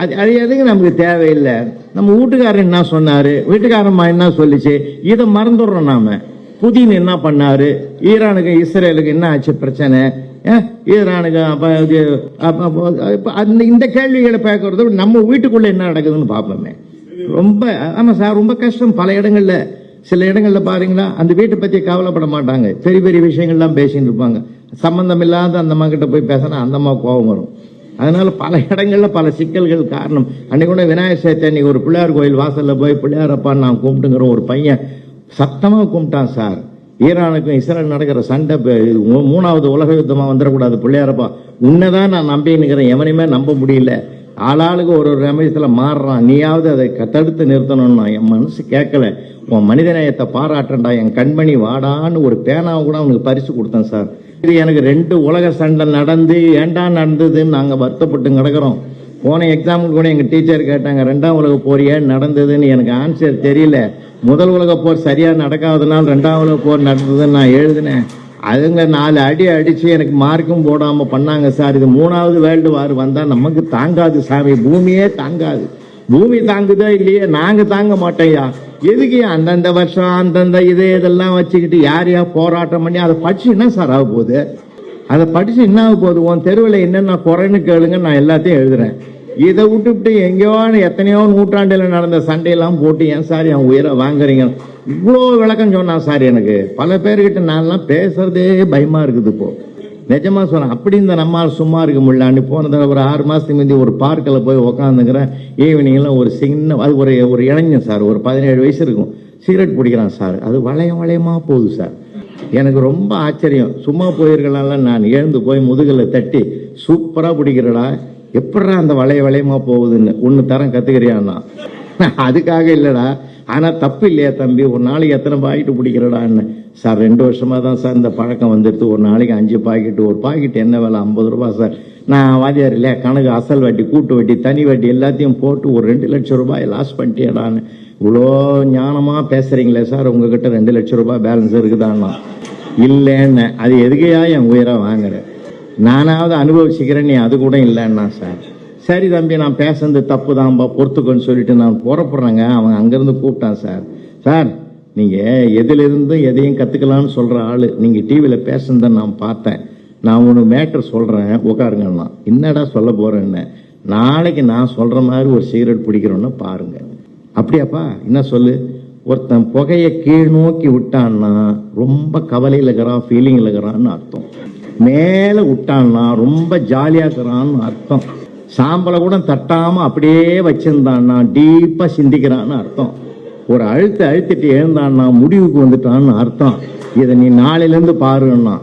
அது எதுக்கு நமக்கு தேவையில்லை. நம்ம வீட்டுக்காரர் என்ன சொன்னாரு, வீட்டுக்காரம்மா என்ன சொல்லிச்சு, இதை மறந்துடுறோம் நாம. புதின் என்ன பண்ணாரு, ஈரானுக்கு இஸ்ரேலுக்கு என்ன ஆச்சு பிரச்சனை, ஈரானுக்கு இந்த கேள்விகளை பார்க்கறது நம்ம வீட்டுக்குள்ள என்ன நடக்குதுன்னு பார்ப்போமே. ரொம்ப ஆமா சார், ரொம்ப கஷ்டம். பல இடங்கள்ல, சில இடங்கள்ல பாருங்களா, அந்த வீட்டை பத்தி கவலைப்பட மாட்டாங்க, பெரிய பெரிய விஷயங்கள்லாம் பேசிட்டு இருப்பாங்க. சம்பந்தம் இல்லாத அந்த அம்மா கிட்ட போய் பேசினா அந்த அம்மா கோபம் வரும். அதனால பல இடங்கள்ல பல சிக்கல்கள் காரணம். அன்னைக்கு கூட விநாயகர் சதுர்த்தி அன்னைக்கு ஒரு பிள்ளையார் கோயில் வாசல்ல போய் பிள்ளையாரப்பா நான் கும்பிட்டுங்கிற ஒரு பையன் சத்தமா கும்பிட்டான் சார். ஈரானுக்கும் இஸ்ரேல் நடக்கிற சண்டை 3வது உலக யுத்தமா வந்துடக்கூடாது, பிள்ளையாரப்பா உன்னதான் நான் நம்பினுக்கிறேன், எவனையுமே நம்ப முடியல. ஆளாளுக்கு ஒரு ரமேஷத்துல மாறுறான், நீயாவது அதை தடுத்து நிறுத்தணும்னா. என் மனசு கேட்கல, உன் மனிதநேயத்தை பாராட்டண்டா, என் கண்மணி வாடான்னு ஒரு பேனாவை கூட அவனுக்கு பரிசு கொடுத்தேன் சார். இது எனக்கு 2 உலக சண்டை நடந்து ஏண்டா நடந்ததுன்னு நாங்க வருத்தப்பட்டு கிடக்கிறோம். போன எக்ஸாமுக்கு கூட எங்கள் டீச்சர் கேட்டாங்க, 2ஆம் உலக போர் ஏன் நடந்ததுன்னு. எனக்கு ஆன்சர் தெரியல. முதல் உலக போர் சரியாக நடக்காதனால 2ஆம் உலக போர் நடந்ததுன்னு நான் எழுதினேன். அதுங்க 4 அடி அடித்து எனக்கு மார்க்கும் போடாமல் பண்ணாங்க சார். இது 3வது வேர்ல்டு வார் வந்தால் நமக்கு தாங்காது சாமி, பூமியே தாங்காது. பூமி தாங்குதோ இல்லையே, நாங்கள் தாங்க மாட்டோம்யா. எதுக்கு அந்தந்த வருஷம் அந்தந்த இதெல்லாம் வச்சுக்கிட்டு யார் போராட்டம் பண்ணி அதை படிச்சு என்ன சார் ஆக போகுது? அதை படிச்சு என்ன ஆக போகுது? உன் தெருவில் என்னென்ன குறைன்னு கேளுங்க, நான் எல்லாத்தையும் எழுதுறேன். இதை விட்டுவிட்டு எங்கேயோ எத்தனையோ நூற்றாண்டில் நடந்த சண்டையெல்லாம் போட்டு ஏன் சார் என் உயிரை வாங்குறீங்க? இவ்வளோ விளக்கம் சொன்னான் சார். எனக்கு பல பேர்கிட்ட நான்லாம் பேசுறதே பயமா இருக்குது. இப்போ நிஜமா சொல்றேன். அப்படி இந்த நம்மால் சும்மா இருக்க முடியல. அன்னைக்கு போனது ஒரு 6 மாசத்துக்கு முந்தி ஒரு பார்க்கில் போய் உக்காந்துக்கிறேன். ஈவினிங்லாம் ஒரு சின்ன அது ஒரு இளைஞன் சார், ஒரு 17 வயசு இருக்கும், சிகரெட் பிடிக்கிறான் சார். அது வளையமா போகுது சார். எனக்கு ரொம்ப ஆச்சரியம். சும்மா போயிருக்கலாம்ல, நான் எழுந்து போய் முதுகில் தட்டி, சூப்பராக பிடிக்கிறடா, எப்படா அந்த வளையமா போகுதுன்னு ஒன்று தரம் கற்றுக்கிறியான்னா. அதுக்காக இல்லைடா, ஆனால் தப்பு இல்லையா தம்பி, ஒரு நாளைக்கு எத்தனை பாக்கெட்டு பிடிக்கிறடான்னு. சார் 2 வருஷமாக தான் சார் இந்த பழக்கம் வந்துடுது. ஒரு நாளைக்கு 5 பாக்கெட்டு. ஒரு பாக்கெட் என்ன வேலை? 50 ரூபா சார். நான் வாத்தியார் இல்லையா, கணக்கு அசல் வட்டி, கூட்டு வட்டி, தனி வட்டி எல்லாத்தையும் போட்டு ஒரு 2 லட்சம் ரூபாய் லாஸ் பண்ணிட்டேடான்னு. இவ்வளோ ஞானமாக பேசுகிறீங்களே சார், உங்ககிட்ட 2 லட்சம் ரூபாய் பேலன்ஸ் இருக்குதான்னா. இல்லைன்னு. அது எதுக்கையா என் உயிரை வாங்குற? நானாவது அனுபவிச்சுக்கிறேன், நீ அது கூட இல்லைன்னா சார். சரி தம்பி, நான் பேசுறது தப்பு தான்பா, பொறுத்துக்கோன்னு சொல்லிட்டு நான் புறப்படுறேங்க. அவன் அங்கேருந்து கூப்பிட்டான் சார். சார், நீங்கள் எதிலிருந்து எதையும் கற்றுக்கலான்னு சொல்கிற ஆள், நீங்கள் டிவியில் பேசுனதை நான் பார்த்தேன். நான் ஒன்று மேட்டர் சொல்கிறேன், உட்காருங்கண்ணா. என்னடா சொல்ல போகிறேன்னு. நாளைக்கு நான் சொல்கிற மாதிரி ஒரு சிகரெட் பிடிக்கிறோன்னு பாருங்க. அப்படியாப்பா, என்ன சொல்லு? ஒருத்தன் புகையை கீழ் நோக்கி விட்டான்னா ரொம்ப கவலையில் இருக்கிறான், ஃபீலிங்கில் இருக்கிறான்னு அர்த்தம். மேலே விட்டான்னா ரொம்ப ஜாலியாக இருக்கிறான்னு அர்த்தம். சாம்பலை கூட தட்டாமல் அப்படியே வச்சிருந்தான்னா டீப்பாக சிந்திக்கிறான்னு அர்த்தம். ஒரு அழுத்திட்டு எழுந்தான்னா முடிவுக்கு வந்துட்டான்னு அர்த்தம். இதை நீ நாளையிலேருந்து பாருன்னா.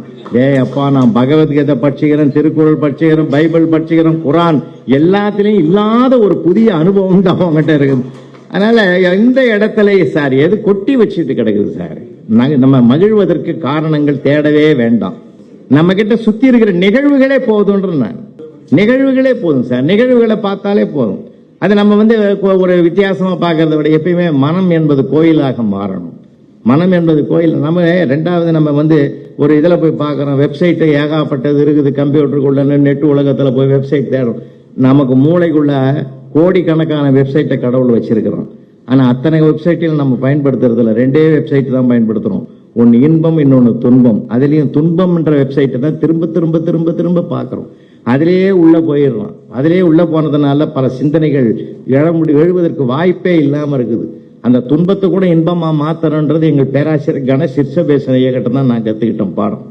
அப்பா, நான் பகவத்கீதை படிச்சுக்கிறேன், திருக்குறள் படிச்சுக்கிறேன், பைபிள் படிச்சுக்கிறேன், குரான், எல்லாத்துலேயும் இல்லாத ஒரு புதிய அனுபவம் தான் அவங்ககிட்ட இருக்குது. அதனால எந்த இடத்துல சார் எது கொட்டி வச்சுட்டு கிடக்குது சார். நம்ம மகிழ்வதற்கு காரணங்கள் தேடவே வேண்டாம். நம்ம கிட்ட சுத்தி இருக்கிற நிகழ்வுகளே போதுன்ற நான். நிகழ்வுகளே போதும் சார். நிகழ்வுகளை பார்த்தாலே போதும். அது நம்ம ஒரு வித்தியாசமா பார்க்கறத விட எப்பயுமே மனம் என்பது கோயிலாக மாறணும். மனம் என்பது கோயில். நம்ம 2வது நம்ம ஒரு இதில் போய் பார்க்குறோம், வெப்சைட்டு ஏகாப்பட்டது இருக்குது. கம்ப்யூட்டருக்குள்ள நெட் உலகத்தில் போய் வெப்சைட் தேடும். நமக்கு மூளைக்குள்ள கோடிக்கணக்கான வெப்சைட்டை கடவுள் வச்சிருக்கிறோம். ஆனால் அத்தனை வெப்சைட்டில் நம்ம பயன்படுத்துறதில்ல. 2 வெப்சைட் தான் பயன்படுத்துகிறோம். ஒன்று இன்பம், இன்னொன்று துன்பம். அதுலேயும் துன்பம்ன்ற வெப்சைட்டை தான் திரும்ப திரும்ப திரும்ப திரும்ப பார்க்குறோம். அதிலேயே உள்ளே போயிடுறோம். அதிலேயே உள்ளே போனதுனால பல சிந்தனைகள் எழுவதற்கு வாய்ப்பே இல்லாமல் இருக்குது. அந்த துன்பத்தை கூட இன்பமாக மாற்றணுன்றது எங்கள் பேராசிரியர் கண சிர்சபேசன் ஐயக்கிட்ட தான் நான் கற்றுக்கிட்டோம் பாடம்.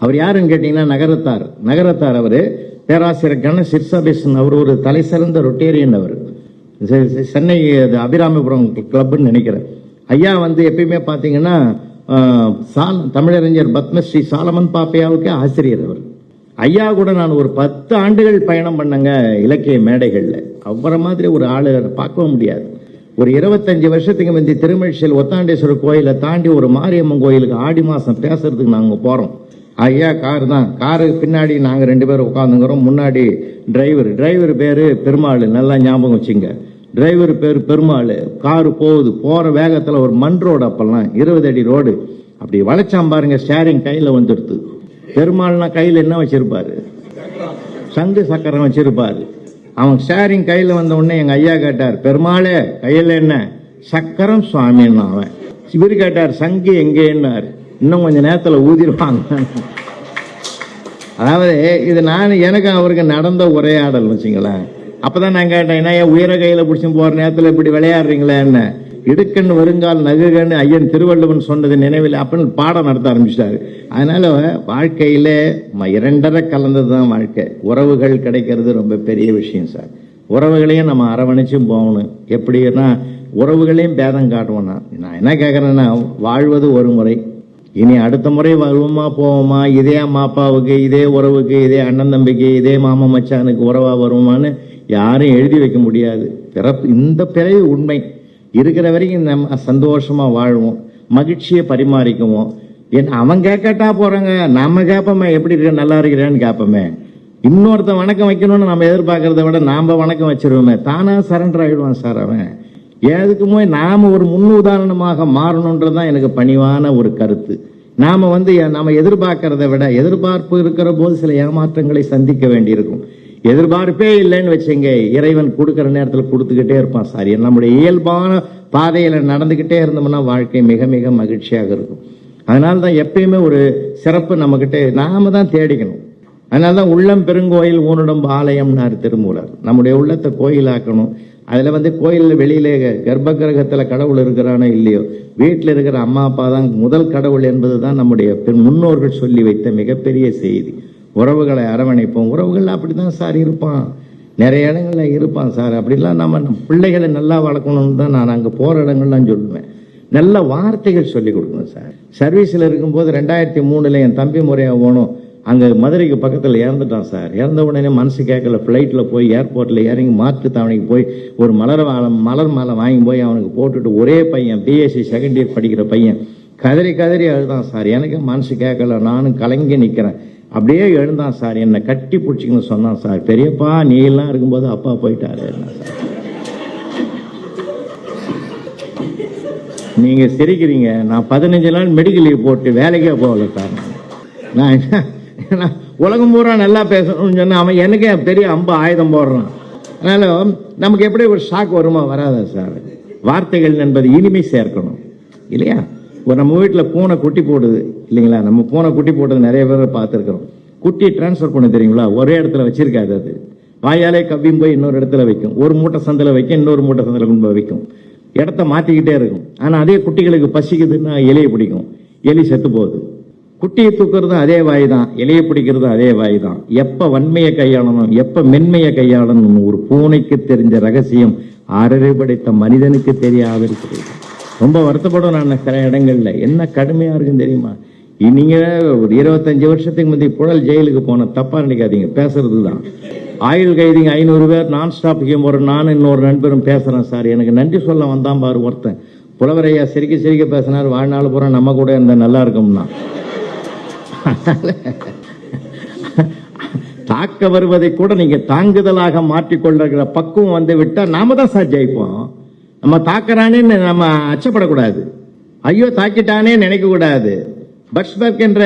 அவர் யாருன்னு கேட்டிங்கன்னா நகரத்தார். அவர் பேராசிரியர் கண சிர்சபேசன். அவர் ஒரு தலை சிறந்த ரொட்டேரியன். அவர் சென்னை அபிராமிபுரம் கிளப்னு நினைக்கிறேன். ஐயா எப்பயுமே பார்த்தீங்கன்னா தமிழறிஞர் பத்மஸ்ரீ சாலமன் பாப்பையாவுக்கு ஆசிரியர். அவர் ஐயா கூட நான் ஒரு 10 ஆண்டுகள் பயணம் பண்ணங்க இலக்கிய மேடைகளில். அவரை மாதிரி ஒரு ஆளு பார்க்க முடியாது. ஒரு 25 வருஷத்துக்கு முந்தி திருமழிசையில் ஒத்தாண்டேஸ்வரர் கோயிலை தாண்டி ஒரு மாரியம்மன் கோயிலுக்கு ஆடி மாதம் பேசுறதுக்கு நாங்கள் போகிறோம். ஐயா கார் தான். காருக்கு பின்னாடி நாங்கள் 2 பேரும் உட்காந்துங்கிறோம். முன்னாடி டிரைவர் பேர் பெருமாள். நல்லா ஞாபகம் வச்சுங்க, டிரைவர் பேர் பெருமாள். காரு போகிற வேகத்தில் ஒரு மண் ரோடு, அப்பெல்லாம் 20 அடி ரோடு. அப்படி வளைச்சாம் பாருங்க, ஸ்டேரிங் கையில் வந்துடுது. பெருமாள்னா கையில் என்ன வச்சிருப்பாரு? சங்கு சக்கரம் வச்சிருப்பாரு. அவன் ஸ்டேரிங் கையில் வந்த உடனே எங்கள் ஐயா கேட்டார், பெருமாளே கையில் என்ன? சக்கரம் சுவாமின்னா. அவன் இவர் கேட்டார், சங்கு எங்கேன்னாரு. இன்னும் கொஞ்சம் நேரத்தில் ஊதிருவாங்க. அதாவது இது எனக்கு அவருக்கு நடந்த உரையாடல் வச்சுங்களேன். அப்பதான் நான் கேட்டேன், என்ன உயர கையில் பிடிச்சி போற நேரத்தில் இப்படி விளையாடுறீங்களே என்ன? இடுக்கண் வருங்கால் நகுகன்னு ஐயன் திருவள்ளுவன் சொன்னது நினைவில் அப்படின்னு பாடம் நடத்த ஆரம்பிச்சிட்டாரு. அதனால வாழ்க்கையில 2 கலந்தது தான் வாழ்க்கை. உறவுகள் கிடைக்கிறது ரொம்ப பெரிய விஷயம் சார். உறவுகளையும் நம்ம அரவணைச்சும் போகணும். எப்படின்னா உறவுகளையும் பேதம் காட்டுவோம்னா. நான் என்ன கேட்கறேன்னா, வாழ்வது ஒரு முறை, இனி அடுத்த முறை வருவோமா போவோமா, இதே அம்மா அப்பாவுக்கு, இதே உறவுக்கு, இதே அண்ணன் தம்பிக்கு, இதே மாமா மச்சானுக்கு உறவா வருவோமான்னு யாரும் எழுதி வைக்க முடியாது. இந்த பிறகு உண்மை இருக்கிற வரைக்கும் நம்ம சந்தோஷமா வாழ்வோம், மகிழ்ச்சியை பரிமாறிக்குவோம். அவன் கேட்கட்டா போறாங்க, நம்ம கேட்போமே எப்படி இருக்க, நல்லா இருக்கிறேன்னு கேட்போமே. இன்னொருத்தன் வணக்கம் வைக்கணும்னு நம்ம எதிர்பார்க்கறத விட நாம வணக்கம் வச்சிருவோமே, தானா சரண்டர் ஆயிடுவான் சார் அவன். எதுக்குமே நாம ஒரு முன்னுதாரணமாக மாறணுன்றதுதான் எனக்கு பணிவான ஒரு கருத்து. நாம நாம எதிர்பார்க்கறத விட எதிர்பார்ப்பு இருக்கிற போது சில ஏமாற்றங்களை சந்திக்க வேண்டியிருக்கும். எதிர்பார்ப்பே இல்லைன்னு வச்சுங்க, இறைவன் கொடுக்கிற நேரத்தில் கொடுத்துக்கிட்டே இருப்பான் சார். நம்முடைய இயல்பான பாதையில நடந்துகிட்டே இருந்தோம்னா வாழ்க்கை மிக மிக மகிழ்ச்சியாக இருக்கும். அதனால தான் எப்பயுமே ஒரு சிறப்பு நம்ம கிட்ட நாம தான் தேடிக்கணும். அதனாலதான் உள்ளம் பெருங்கோயில் ஊனுடம்பு ஆலயம்னார் திருமூலர். நம்முடைய உள்ளத்தை கோயிலாக்கணும். அதுல கோயில்ல வெளியில கர்ப்ப கிரகத்துல கடவுள் இருக்கிறானோ இல்லையோ, வீட்டில் இருக்கிற அம்மா அப்பா தான் முதல் கடவுள் என்பதுதான் நம்முடைய முன்னோர்கள் சொல்லி வைத்த மிகப்பெரிய செய்தி. உறவுகளை அரவணைப்போம். உறவுகள் அப்படிதான் சார் இருப்பான், நிறைய இடங்கள்ல இருப்பான் சார். அப்படிலாம் நம்ம பிள்ளைகளை நல்லா வளர்க்கணும்னு தான் நான் அங்கே போற இடங்கள்லாம் சொல்லுவேன். நல்ல வார்த்தைகள் சொல்லி கொடுக்கணும் சார். சர்வீஸில் இருக்கும்போது 2003 என் தம்பி முறையாக போகணும். அங்கே மதுரைக்கு பக்கத்தில் இறந்துட்டான் சார். இறந்த உடனே மனசு கேட்கல, ஃப்ளைட்டில் போய் ஏர்போர்ட்டில் இறங்கி மாற்று தாவணிக்கு போய் ஒரு மலர் மாலை வாங்கி போய் அவனுக்கு போட்டுட்டு, ஒரே பையன் பிஎஸ்சி செகண்ட் இயர் படிக்கிற பையன் கதறி கதறி எழுதான் சார். எனக்கு மனசு கேட்கல, நானும் கலங்கி நிற்கிறேன். அப்படியே எழுந்தான் சார். என்னை கட்டி பிடிச்சிக்கன்னு சொன்னான் சார். பெரியப்பா நீ எல்லாம் இருக்கும்போது அப்பா போயிட்டாரு. நீங்க சிரிக்கிறீங்க, நான் 15 நாள் மெடிக்கல் லீவ் போட்டு வேலைக்கே போகல சார். நான் உலகம் பூரா நல்லா பேசணும்னு சொன்னா அவன் எனக்கே பெரிய ஆயுதம் போடுறான். அதனால நமக்கு எப்படி ஒரு ஷாக் வருமா? வராதா சார்? வார்த்தைகள் என்பது இனிமை சேர்க்கணும் இல்லையா? நம்ம வீட்டில் பூனை குட்டி போடுது இல்லைங்களா? நம்ம பூனை குட்டி போட்டது நிறைய பேர் பார்த்துருக்கிறோம். குட்டி டிரான்ஸ்ஃபர் பண்ண தெரியுங்களா? ஒரே இடத்துல வச்சிருக்காது. அது வாயாலே கவ்வியும் போய் இன்னொரு இடத்துல வைக்கும். ஒரு மூட்டை சந்தில் வைக்கும், இன்னொரு மூட்டை சந்தில் கொண்டு போய் வைக்கும். இடத்த மாற்றிக்கிட்டே இருக்கும். ஆனால் அதே குட்டிகளுக்கு பசிக்குதுன்னா எலியை பிடிக்கும், எலி செத்து போகுது. குட்டியை தூக்குறதும் அதே வாய் தான், எலியை பிடிக்கிறதும் அதே வாய் தான். எப்ப வன்மையை கையாளணும், எப்ப மென்மையை கையாளணும் ஒரு பூனைக்கு தெரிஞ்ச ரகசியம் அறரை படைத்த மனிதனுக்கு தெரியாத இருக்கிறது. ரொம்ப வருத்தப்படும். நான் சில இடங்கள்ல என்ன கடுமையா இருக்குன்னு தெரியுமா? நீங்க ஒரு 25 வருஷத்துக்கு முந்தைய புழல் ஜெயிலுக்கு போன, தப்பா நினைக்காதீங்க, பேசுறது தான். ஆயுள் கைதிங்க 500 பேர் நான் ஸ்டாப் ஒரு நானும் இன்னொரு நண்பரும் பேசுறேன் சார். எனக்கு நன்றி சொல்ல வந்தான் பாரு ஒருத்தன். புலவரையா சிரிக்க சிரிக்க பேசினார். வாழ்நாள் பூரா நம்ம கூட இருந்தா நல்லா இருக்கும்னா. தாக்க வருவதை கூட நீங்க தாங்குதலாக மாற்றிக்கொள்கிற பக்குவம் வந்து விட்டா நாம தான் சார் ஜெயிப்போம். நம்ம தாக்குறானே நம்ம அச்சப்படக்கூடாது, ஐயோ தாக்கிட்டானே நினைக்க கூடாது. பட்ஸ்பர்க் என்ற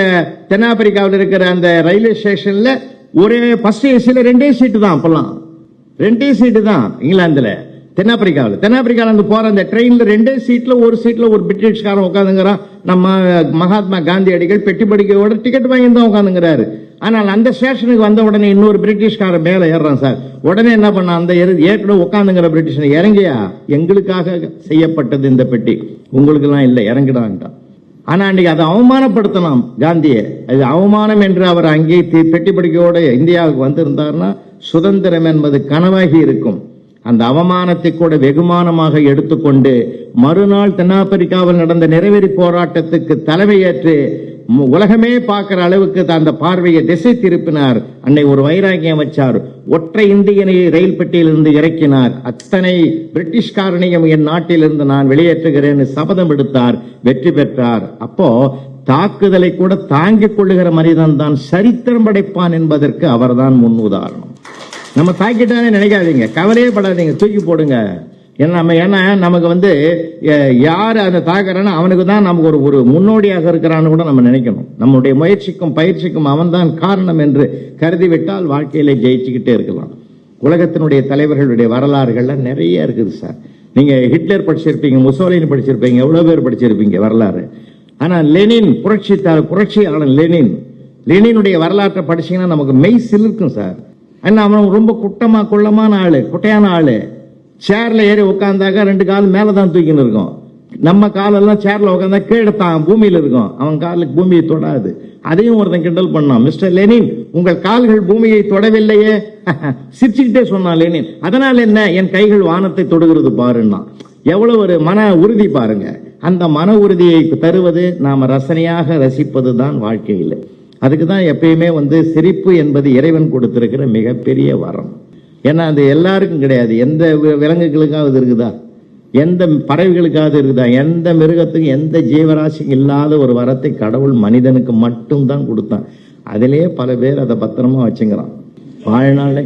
தென்னாப்பிரிக்காவில் இருக்கிற அந்த ரயில்வே ஸ்டேஷன்ல ஒரே ஃபர்ஸ்ட் ஏசில 2 சீட்டு தான். அப்பெல்லாம் 2 சீட்டு தான் இங்கிலாந்துல. தென்னாப்பிரிக்காவில் அந்த போற அந்த ட்ரெயின்ல 2 சீட்ல, ஒரு சீட்ல ஒரு பிரிட்டிஷ்காரன் உட்காந்துங்கிறான். நம்ம மகாத்மா காந்தி அடிகள் பெட்டி படிக்கையோட டிக்கெட் வாங்கி தான் உட்காந்துங்கிறாரு. ஆனால் அந்த ஸ்டேஷனுக்கு வந்த உடனே இன்னொரு பிரிட்டிஷ்காரன் மேல ஏறான் சார். உடனே என்ன பண்ண, அந்த ஏற்கனவே உட்காந்துங்கிற பிரிட்டிஷ் இறங்கியா, எங்களுக்காக செய்யப்பட்டது இந்த பெட்டி, உங்களுக்கு எல்லாம் இல்லை, இறங்கிடான்ட்டான். ஆனா அன்னைக்கு அதை அவமானப்படுத்தலாம் காந்தியை. அது அவமானம் என்று அவர் அங்கே பெட்டி படிக்கையோட இந்தியாவுக்கு வந்திருந்தார்னா சுதந்திரம் என்பது கனவாகி இருக்கும். அந்த அவமானத்தை கூட வெகுமானமாக எடுத்துக்கொண்டு மறுநாள் தென்னாப்பிரிக்காவில் நடந்த நிறைவேறி போராட்டத்துக்கு தலைமையேற்று உலகமே பார்க்கிற அளவுக்கு அந்த பார்வையை திசை திருப்பினார். அன்னை ஒரு வைராக்கியம் வச்சார். ஒற்றை இந்தியனை ரயில் பெட்டியிலிருந்து இறக்கினார். அத்தனை பிரிட்டிஷ்காரனையும் என் நாட்டிலிருந்து நான் வெளியேற்றுகிறேன் சபதம் எடுத்தார். வெற்றி பெற்றார். அப்போ தாக்குதலை கூட தாங்கிக் கொள்ளுகிற மனிதன் தான் சரித்திரம் படைப்பான் என்பதற்கு அவர்தான் முன் உதாரணம். நம்ம தாக்கிட்டானே நினைக்காதீங்க, கவலையே படாதீங்க, தூக்கி போடுங்க. ஏன்னா நமக்கு யார் அதை தாக்குறானோ அவனுக்கு தான் நமக்கு ஒரு முன்னோடியாக இருக்கிறான்னு கூட நம்ம நினைக்கணும். நம்முடைய முயற்சிக்கும் பயிற்சிக்கும் அவன் தான் காரணம் என்று கருதிவிட்டால் வாழ்க்கையில ஜெயிச்சுக்கிட்டே இருக்கலாம். உலகத்தினுடைய தலைவர்களுடைய வரலாறுகள்லாம் நிறைய இருக்குது சார். நீங்க ஹிட்லர் படிச்சிருப்பீங்க, முசோலினி படிச்சிருப்பீங்க, எவ்வளவு பேர் படிச்சிருப்பீங்க வரலாறு. ஆனா லெனின், புரட்சியாளன் லெனினுடைய வரலாற்றை படிச்சீங்கன்னா நமக்கு மெய் சிலிர்க்கும் சார். அவன் ரொம்ப குள்ளமான ஆளு, குட்டையான ஆளு. சேர்ல ஏறி உட்கார்ந்தாக்க 2 கால் மேலதான் தூக்கின்னு இருக்கும். நம்ம காலெல்லாம் சேர்ல உட்காந்தா கீழே தான் பூமியில இருக்கும். அவன் காலுக்கு பூமியை தொடாது. அதையும் ஒருத்தன் கிண்டல் பண்ணான். மிஸ்டர் லெனின், உங்கள் கால்கள் பூமியை தொடவில்லையே. சிரிச்சுக்கிட்டே சொன்னான் லெனின். அதனால என்ன, என் கைகள் வானத்தை தொடுகிறது பாருன்னா. எவ்வளவு ஒரு மன உறுதி பாருங்க. அந்த மன உறுதியை தருவது நாம ரசனையாக ரசிப்பது தான் வாழ்க்கையில். அதுக்குதான் எப்பயுமே சிரிப்பு என்பது இறைவன் கொடுத்திருக்கிற மிகப்பெரிய வரம். ஏன்னா அது எல்லாருக்கும் கிடையாது. எந்த விலங்குகளுக்காவது இருக்குதா? எந்த பறவைகளுக்காவது இருக்குதா? எந்த மிருகத்துக்கும் எந்த ஜீவராசிக்கும் இல்லாத ஒரு வரத்தை கடவுள் மனிதனுக்கு மட்டும் தான் கொடுத்தான். அதிலே பல பேர் அதை பத்திரமா வச்சுங்கிறான். வாழ்நாள்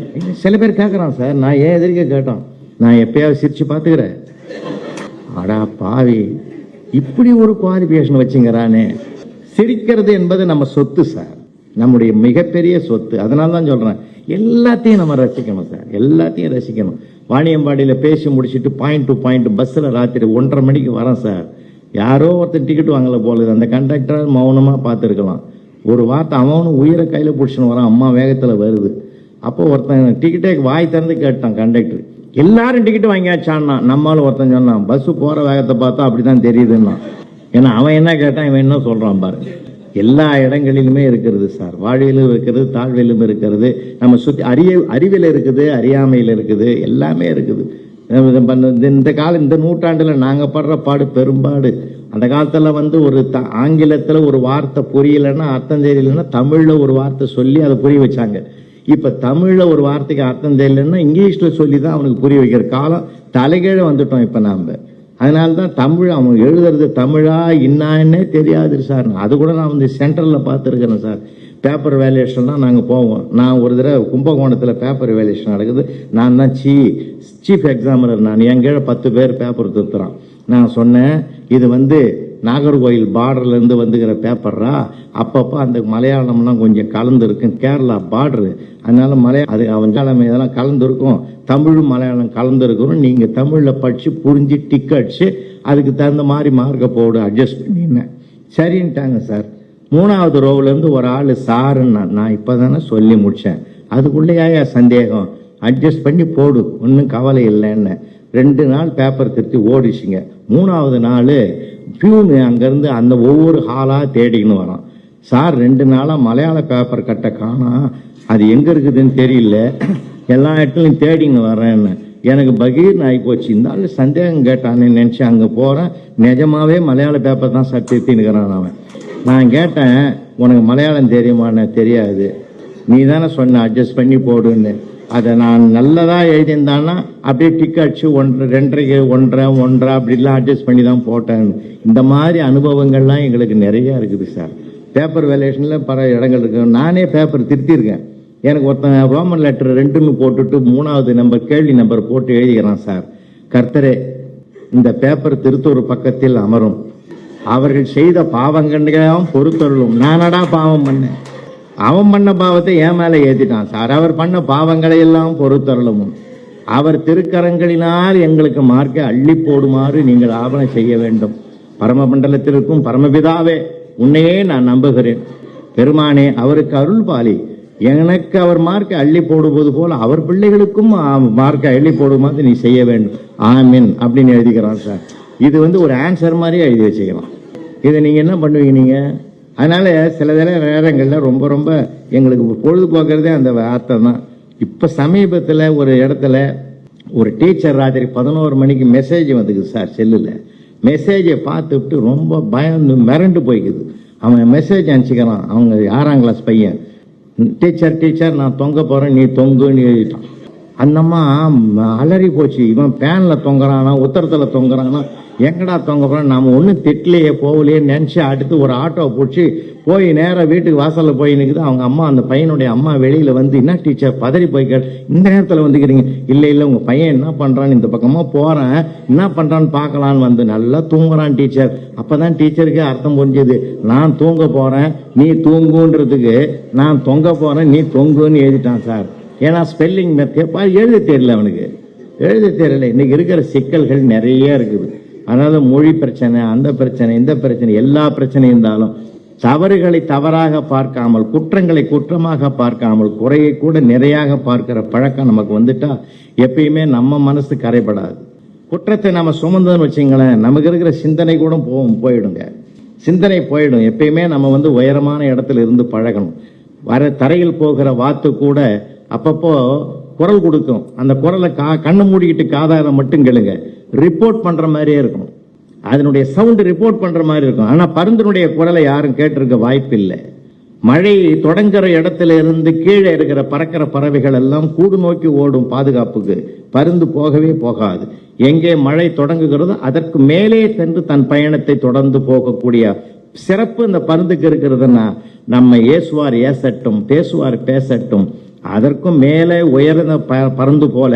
சில பேர் கேட்குறான் சார், நான் ஏன் எதிர்க்க கேட்டோம், நான் எப்பயாவது சிரிச்சு பார்த்துக்கிறேன். அடா பாவி, இப்படி ஒரு குவாலிஃபிகேஷன் வச்சுங்கிறானே. சிரிக்கிறது என்பது நம்ம சொத்து சார், நம்முடைய மிகப்பெரிய சொத்து. அதனால தான் சொல்றேன், எல்லாத்தையும் நம்ம ரசிக்கணும் சார், எல்லாத்தையும் ரசிக்கணும். வாணியம்பாடியில் பேசி முடிச்சுட்டு பாயிண்ட் டு பாயிண்ட் பஸ்ஸில் ராத்திரி 1:30 மணிக்கு வரேன் சார். யாரோ ஒருத்தர் டிக்கெட் வாங்கல போலுது, அந்த கண்டக்டர் மௌனமாக பார்த்துருக்கலாம். ஒரு வார்த்தை அவனும் உயிரை கையில் பிடிச்சின்னு வரான், அம்மா வேகத்தில் வருது. அப்போ ஒருத்தன் டிக்கெட்டே வாய் திறந்து கேட்டான் கண்டக்டர், எல்லாரும் டிக்கெட் வாங்கியாச்சான்னா. நம்மளால ஒருத்தன் சொன்னான், பஸ் போகிற வேகத்தை பார்த்தா அப்படிதான் தெரியுதுன்னா. ஏன்னா அவன் என்ன கேட்டான், இவன் என்ன சொல்கிறான் பாரு. எல்லா இடங்களிலுமே இருக்கிறது சார், வாழ்விலும் இருக்கிறது, தாழ்விலும் இருக்கிறது, நம்ம சுற்றி அறிவில் இருக்குது, அறியாமையில் இருக்குது, எல்லாமே இருக்குது. இந்த காலம், இந்த நூற்றாண்டில் நாங்கள் படுற பாடு பெரும்பாடு. அந்த காலத்தில் ஒரு ஆங்கிலத்தில் ஒரு வார்த்தை புரியலைன்னா, அர்த்தம் தெரியலன்னா தமிழில் ஒரு வார்த்தை சொல்லி அதை புரிய வச்சாங்க. இப்போ தமிழில் ஒரு வார்த்தைக்கு அர்த்தம் தெரியலன்னா இங்கிலீஷில் சொல்லி தான் அவனுக்கு புரிய வைக்கிற காலம் தலைகீழ வந்துட்டோம் இப்போ நாம். அதனால தான் தமிழ் அவன் எழுதுறது தமிழா இன்னான்னே தெரியாது சார். அது கூட நான் சென்ட்ரலில் பார்த்துருக்கிறேன் சார். பேப்பர் வேல்யூஷன்லாம் நாங்கள் போவோம். நான் ஒரு தடவை கும்பகோணத்தில் பேப்பர் வேல்யூஷன் நடக்குது. நான் தான் சீஃப் எக்ஸாமினர். நான் என் கீழே 10 பேர் பேப்பர் திருத்துறான். நான் சொன்னேன், இது நாகர்கோயில் பார்டர்லேருந்து வந்துக்கிற பேப்பர்ரா, அப்பப்போ அந்த மலையாளம்லாம் கொஞ்சம் கலந்துருக்கும், கேரளா பார்டரு, அதனால அது அவன் இதெல்லாம் கலந்துருக்கும், தமிழும் மலையாளம் கலந்துருக்கணும், நீங்கள் தமிழில் படித்து புரிஞ்சு டிக் அடிச்சு அதுக்கு தகுந்த மாதிரி மார்க்கை போடு அட்ஜஸ்ட் பண்ணினேன். சரின்ட்டாங்க சார். 3வது ரோவிலேருந்து ஒரு ஆள் சாருன்னா, நான் இப்போ தானே சொல்லி முடித்தேன், அதுக்குள்ளேயா சந்தேகம், அட்ஜஸ்ட் பண்ணி போடு, ஒன்றும் கவலை இல்லைன்னு. 2 நாள் பேப்பர் திருத்தி ஓடிச்சுங்க. 3வது நாள் பியூனு அங்கேருந்து அந்த ஒவ்வொரு ஹாலாக தேடிக்கின்னு வரான். சார் 2 நாளாக மலையாள பேப்பர் கட்ட காணோம், அது எங்கே இருக்குதுன்னு தெரியல, எல்லா இடத்துலையும் தேடின்னு வரேன்னு. எனக்கு பகீர்னு ஆகி போச்சு. இந்த ஆள் சந்தேகம் கேட்டான்னு நினச்சி அங்கே போகிறேன். நிஜமாவே மலையாள பேப்பர் தான் சார் திருத்தின்னுக்கிறான் அவன். நான் கேட்டேன், உனக்கு மலையாளம் தெரியுமான்னு. தெரியாது. நீ தானே சொன்ன அட்ஜஸ்ட் பண்ணி போடுன்னு. அதை நான் நல்லதாக எழுதியிருந்தான்னா அப்படியே டிக் அடிச்சு 1, 2, 1 அப்படிலாம் அட்ஜஸ்ட் பண்ணி தான் போட்டேன். இந்த மாதிரி அனுபவங்கள்லாம் எங்களுக்கு நிறையா இருக்குது சார். பேப்பர் வேல்யூஷனில் பல இடங்கள் இருக்கு. நானே பேப்பர் திருத்திருக்கேன். எனக்கு ஒருத்தன் ரோமன் லெட்டர் 2ன்னு போட்டுட்டு 3வது நம்பர் கேள்வி நம்பர் போட்டு எழுதிக்கிறான் சார். கர்த்தரே, இந்த பேப்பர் திருத்தொரு பக்கத்தில் அமரும், அவர்கள் செய்த பாவங்களையும் பொறுத்தருளும். நானடா பாவம் பண்ணேன்? அவன் பண்ண பாவத்தை என் மேலே ஏற்றிட்டான் சார். அவர் பண்ண பாவங்களை எல்லாம் பொறுத்தருளும். அவர் திருக்கரங்களினால் எங்களுக்கு மார்க்க அள்ளி போடுமாறு நீங்கள் ஆவணம் செய்ய வேண்டும். பரமமண்டலத்திற்கும் பரமபிதாவே, உன்னையே நான் நம்புகிறேன். பெருமானே, அவருக்கு அருள் பாலி. எனக்கு அவர் மார்க்க அள்ளி போடுவது போல அவர் பிள்ளைகளுக்கும் மார்க்க அள்ளி போடுமாறு நீ செய்ய வேண்டும். ஆமீன் அப்படின்னு எழுதிக்கிறான் சார். இது ஒரு ஆன்சர் மாதிரியே எழுதி வச்சுக்கலாம். இதை நீங்கள் என்ன பண்ணுவீங்க நீங்கள்? அதனால சில நேரங்களில் ரொம்ப ரொம்ப எங்களுக்கு பொழுதுபோக்குறதே அந்த வார்த்தை தான். இப்போ சமீபத்தில் ஒரு இடத்துல ஒரு டீச்சர் ராத்திரி 11 மணிக்கு மெசேஜ் வந்துக்குது சார் செல்லில். மெசேஜை பார்த்துட்டு ரொம்ப பயந்து மிரண்டு போய்க்குது. அவன் மெசேஜ் அனுப்பிச்சிக்கிறான். அவங்க 6ஆம் கிளாஸ் பையன். டீச்சர் நான் தொங்க போகிறேன், நீ தொங்குன்னு எழுதிட்டான். அந்தம்மா அலறி போச்சு. இவன் பேனில் தொங்குறானா, உத்தரத்தில் தொங்குறானா, எங்கடா தொங்க போகிறோம், நாம் ஒன்றும் திட்டலையே போகலையே நினச்சி அடுத்து ஒரு ஆட்டோவை பிடிச்சி போய் நேராக வீட்டுக்கு வாசலில் போய் நிற்குது. அவங்க அம்மா, அந்த பையனுடைய அம்மா வெளியில் என்ன டீச்சர் பதறி போய்க்க இந்த நேரத்தில் வந்துக்கிறீங்க? இல்லை உங்கள் பையன் என்ன பண்ணுறான்னு இந்த பக்கமாக போகிறேன், என்ன பண்ணுறான்னு பார்க்கலான்னு நல்லா தூங்குறான் டீச்சர். அப்போ தான் டீச்சருக்கு அர்த்தம் புரிஞ்சுது. நான் தூங்க போகிறேன், நீ தூங்குன்றதுக்கு நான் தொங்க போகிறேன், நீ தொங்குன்னு எழுதிட்டான் சார். ஏன்னா ஸ்பெல்லிங் எழுத தெரியல அவனுக்கு, எழுத தெரியல. இன்னைக்கு இருக்கிற சிக்கல்கள் நிறைய இருக்குது. அதனால மொழி பிரச்சனை, அந்த பிரச்சனை, இந்த பிரச்சனை, எல்லா பிரச்சனையும் இருந்தாலும் தவறுகளை தவறாக பார்க்காமல், குற்றங்களை குற்றமாக பார்க்காமல், குறையை கூட நிறையாக பார்க்கிற பழக்கம் நமக்கு வந்துட்டா எப்பயுமே நம்ம மனசு கரைபடாது. குற்றத்தை நம்ம சுமந்தோன்னு வச்சுங்களேன், நமக்கு இருக்கிற சிந்தனை கூட போயிடுங்க. சிந்தனை போயிடும். எப்பயுமே நம்ம உயரமான இடத்துல இருந்து பழகணும். தரையில் போகிற வாத்து கூட அப்பப்போ குரல் கொடுக்கும். அந்த குரலை கண்ணு மூடிக்கிட்டு காதார மட்டும் கேளுங்க, ரிப்போர்ட் பண்ற மாதிரியே இருக்கும். அதனுடைய சவுண்ட் ரிப்போர்ட் பண்ற மாதிரி இருக்கும். ஆனா பருந்தினுடைய குரலை யாரும் கேட்டிருக்க வாய்ப்பு இல்லை. மழை தொடங்குற இடத்துல இருந்து கீழே இருக்கிற பறக்கிற பறவைகள் எல்லாம் கூடு நோக்கி ஓடும் பாதுகாப்புக்கு. பருந்து போகவே போகாது. எங்கே மழை தொடங்குகிறதோ அதற்கு மேலே சென்று தன் பயணத்தை தொடர்ந்து போகக்கூடிய சிறப்பு இந்த பருந்துக்கு இருக்கிறதுன்னா, நம்ம ஏசுவார் ஏசட்டும், பேசுவார் பேசட்டும், அதற்கும் மேலே உயர்ந்த பறந்து போல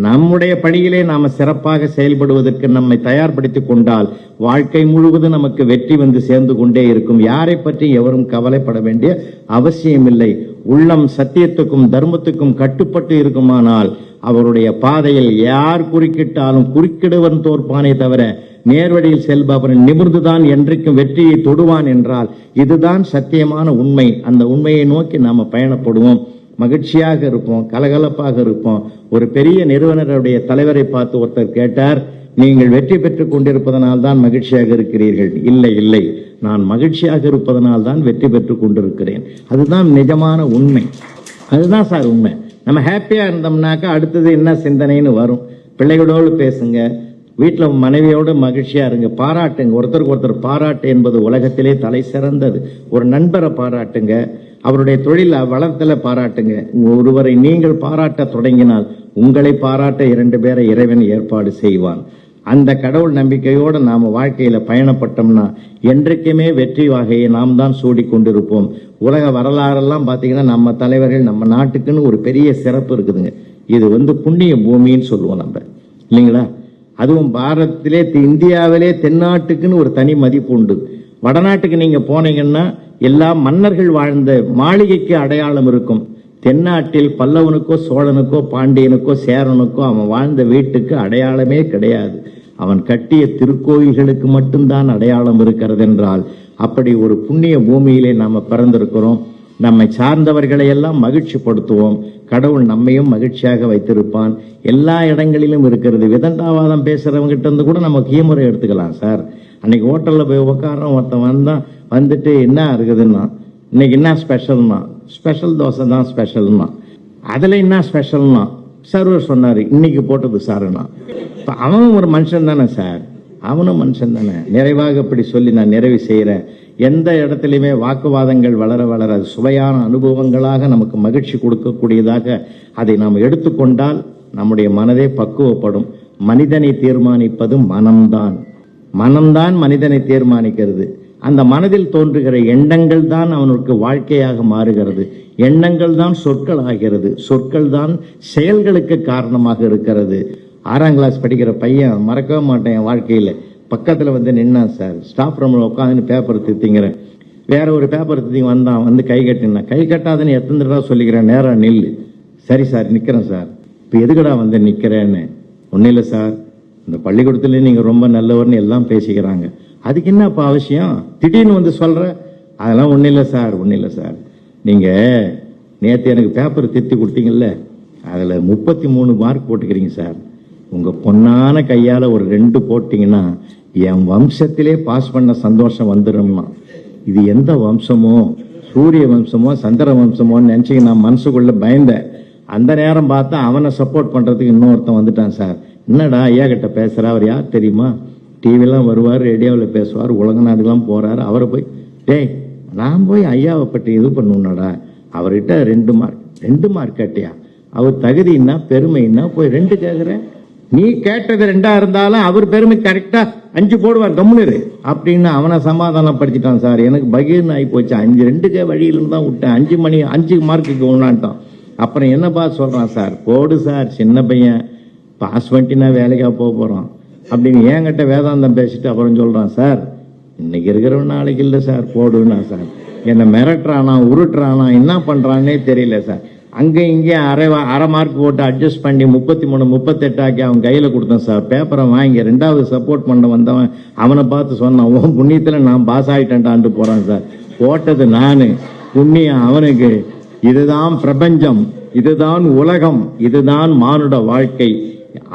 நம்முடைய பணியிலே நாம சிறப்பாக செயல்படுவதற்கு நம்மை தயார்படுத்திக் கொண்டால் வாழ்க்கை முழுவதும் நமக்கு வெற்றி வந்து சேர்ந்து கொண்டே இருக்கும். யாரை பற்றி எவரும் கவலைப்பட வேண்டிய அவசியமில்லை. உள்ளம் சத்தியத்துக்கும் தர்மத்துக்கும் கட்டுப்பட்டு இருக்குமானால் அவருடைய பாதையில் யார் குறுக்கிட்டாலும் குறுக்கிடுவன் தோற்பானே தவிர நேர்வழியில் செல்பவன் நிமிர்ந்துதான் என்றைக்கும் வெற்றியை தொடுவான் என்றால் இதுதான் சத்தியமான உண்மை. அந்த உண்மையை நோக்கி நாம பயணப்படுவோம். மகிழ்ச்சியாக இருப்போம், கலகலப்பாக இருப்போம். ஒரு பெரிய நிறுவனருடைய தலைவரை பார்த்து ஒருத்தர் கேட்டார், நீங்கள் வெற்றி பெற்றுக் கொண்டிருப்பதனால் தான் மகிழ்ச்சியாக இருக்கிறீர்கள். இல்லை இல்லை, நான் மகிழ்ச்சியாக இருப்பதனால் தான் வெற்றி பெற்றுக் கொண்டிருக்கிறேன். அதுதான் நிஜமான உண்மை. அதுதான் சார் உண்மை. நம்ம ஹாப்பியா இருந்தோம்னாக்கா அடுத்தது என்ன சிந்தனைன்னு வரும். பிள்ளைகளோடு பேசுங்க, வீட்டில் மனைவியோடு மகிழ்ச்சியா இருங்க, பாராட்டுங்க. ஒருத்தருக்கு ஒருத்தர் பாராட்டு என்பது உலகத்திலே தலை சிறந்தது. ஒரு நண்பரை பாராட்டுங்க, அவருடைய தொழில் வளர்த்தல பாராட்டுங்க. ஒருவரை நீங்கள் பாராட்ட தொடங்கினால் உங்களை பாராட்ட 2 பேரை இறைவன் ஏற்பாடு செய்வான். அந்த கடவுள் நம்பிக்கையோடு நாம வாழ்க்கையில பயணப்பட்டோம்னா என்றைக்குமே வெற்றி வகையை நாம் தான் சூடிக்கொண்டிருப்போம். உலக வரலாறெல்லாம் பாத்தீங்கன்னா நம்ம தலைவர்கள், நம்ம நாட்டுக்குன்னு ஒரு பெரிய சிறப்பு இருக்குதுங்க. இது புண்ணிய பூமின்னு சொல்லுவோம் நம்ம, இல்லைங்களா? அதுவும் பாரதத்திலே இந்தியாவிலே தென்னாட்டுக்குன்னு ஒரு தனி மதிப்பு உண்டு. வடநாட்டுக்கு நீங்க போனீங்கன்னா எல்லா மன்னர்கள் வாழ்ந்த மாளிகைக்கு அடையாளம் இருக்கும். தென்னாட்டில் பல்லவனுக்கோ சோழனுக்கோ பாண்டியனுக்கோ சேரனுக்கோ அவன் வாழ்ந்த வீட்டுக்கு அடையாளமே கிடையாது. அவன் கட்டிய திருக்கோயில்களுக்கு மட்டும்தான் அடையாளம் இருக்கிறது என்றால் அப்படி ஒரு புண்ணிய பூமியிலே நாம பிறந்திருக்கிறோம். நம்மை சார்ந்தவர்களை எல்லாம் மகிழ்ச்சி படுத்துவோம். கடவுள் நம்மையும் மகிழ்ச்சியாக வைத்திருப்பான். எல்லா இடங்களிலும் இருக்கிறது. விதண்டாவாதம் பேசுறவங்க கிட்ட இருந்து கூட நம்ம கீமுறை எடுத்துக்கலாம் சார். அன்னைக்கு ஹோட்டல்ல போய் உட்காரோம், ஒருத்தன் வந்துட்டு என்ன இருக்குதுன்னா, இன்னைக்கு என்ன ஸ்பெஷல்னா, ஸ்பெஷல் தோசை தான் ஸ்பெஷல்னா, அதுல என்ன ஸ்பெஷல்னா சர்வர் சொன்னாரு இன்னைக்கு போட்டது சாருன்னா. அவனும் ஒரு மனுஷன் தானே சார், அவனும் மனுஷன் தானே. நிறைவாக இப்படி சொல்லி நான் நிறைவு செய்யறேன். எந்த இடத்திலுமே வாக்குவாதங்கள் வளர வளர சுவையான அனுபவங்களாக நமக்கு மகிழ்ச்சி கொடுக்கக்கூடியதாக அதை நாம் எடுத்துக்கொண்டால் நம்முடைய மனதே பக்குவப்படும். மனிதனை தீர்மானிப்பது மனம்தான். மனம்தான் மனிதனை தீர்மானிக்கிறது. அந்த மனதில் தோன்றுகிற எண்ணங்கள் தான் அவனுக்கு வாழ்க்கையாக மாறுகிறது. எண்ணங்கள் தான் சொற்கள் ஆகிறது. சொற்கள் தான் செயல்களுக்கு காரணமாக இருக்கிறது. 6ஆம் கிளாஸ் படிக்கிற பையன் மறக்கவே மாட்டேன் என் வாழ்க்கையில. பக்கத்துல நின்னா சார், ஸ்டாஃப் ரூம்ல உட்காந்து பேப்பர் தித்திங்கிறேன். வேற ஒரு பேப்பர் தித்திங்க வந்தான், கை கட்டினா. கை கட்டாதுன்னு எத்தனை தடவை சொல்லிக்கிறேன், நேரா நில்லு. சரி சார் நிக்கிறேன் சார். இப்ப எதுக்கடா நிக்கிறேன்னு. ஒன்னும் இல்லை சார், இந்த பள்ளிக்கூடத்துல நீங்க ரொம்ப நல்லவர்னு எல்லாம் பேசிக்கிறாங்க, அதுக்கு என்னப்பா அவசியம் திடீர்னு சொல்ற? அதெல்லாம் ஒன்னும் இல்லை சார், ஒன்னும் இல்லை சார். நீங்க நேற்று எனக்கு பேப்பர் திருத்தி கொடுத்தீங்கல்ல, அதுல 33 மார்க் போட்டுக்கிறீங்க சார். உங்க பொன்னான கையால ஒரு 2 போட்டீங்கன்னா என் வம்சத்திலே பாஸ் பண்ண சந்தோஷம் வந்துடும்னா. இது எந்த வம்சமோ, சூரிய வம்சமோ சந்திர வம்சமோன்னு நினைச்சு நான் மனசுக்குள்ள பயந்தேன். அந்த நேரம் பார்த்தா அவனை சப்போர்ட் பண்றதுக்கு இன்னொருத்தன் வந்துட்டான் சார். என்னடா ஐயா கிட்ட பேசுற, அவர் யார் தெரியுமா? டிவிலாம் வருவார், ரேடியோவில் பேசுவார், உலக நாடுகள்லாம் போறாரு. அவரை போய் டேய் நான் போய் ஐயாவை பற்றி இது பண்ணுடா, அவர்கிட்ட 2 மார்க் கேட்டியா? அவர் தகுதின்னா பெருமைன்னா போய் 2 கேட்கிறேன். நீ கேட்டது 2ஆ இருந்தாலும் அவர் பெருமை கரெக்டா 5 போடுவார், கம்முனு அப்படின்னு அவனை சமாதானம் படிச்சுட்டான் சார். எனக்கு பகீர்னு ஆகி போச்சு. 2 வழியிலும் தான் விட்டேன். 5 மார்க்குக்கு ஒன்றான்ட்டான். அப்புறம் என்னப்பா சொல்றான் சார், போடு சார், சின்ன பையன் பாஸ் பண்ணிட்டுனா வேலைக்கா போறோம் அப்படின்னு என்கிட்ட வேதாந்தம் பேசிட்டு அப்புறம் சொல்றான் சார், இன்னைக்கு இருக்கிறவன் நாளைக்கு இல்லை சார், போடுன்னா சார். என்னை மிரட்டுறானா உருட்டுறானா என்ன பண்றான்னே தெரியல சார். அங்கே இங்கே அரை மார்க் போட்டு அட்ஜஸ்ட் பண்ணி 33 38 ஆக்கி அவன் கையில கொடுத்தேன் சார். பேப்பரை வாங்கி 2வது சப்போர்ட் பண்ண வந்தவன் அவனை பார்த்து சொன்னான், உன் புண்ணியத்துல நான் பாஸ் ஆயிட்டேன்டான்ட்டு போறான் சார். போட்டது நானு, புண்ணியம் அவனுக்கு. இதுதான் பிரபஞ்சம், இதுதான் உலகம், இதுதான் மானுட வாழ்க்கை.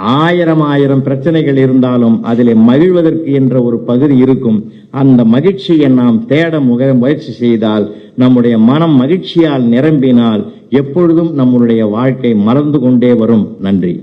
1000 பிரச்சனைகள் இருந்தாலும் அதிலே மகிழ்வதற்கு என்ற ஒரு பகுதி இருக்கும். அந்த மகிழ்ச்சியை நாம் தேட முயற்சி செய்தால், நம்முடைய மனம் மகிழ்ச்சியால் நிரம்பினால் எப்பொழுதும் நம்முடைய வாழ்க்கை மறந்து கொண்டே வரும். நன்றி.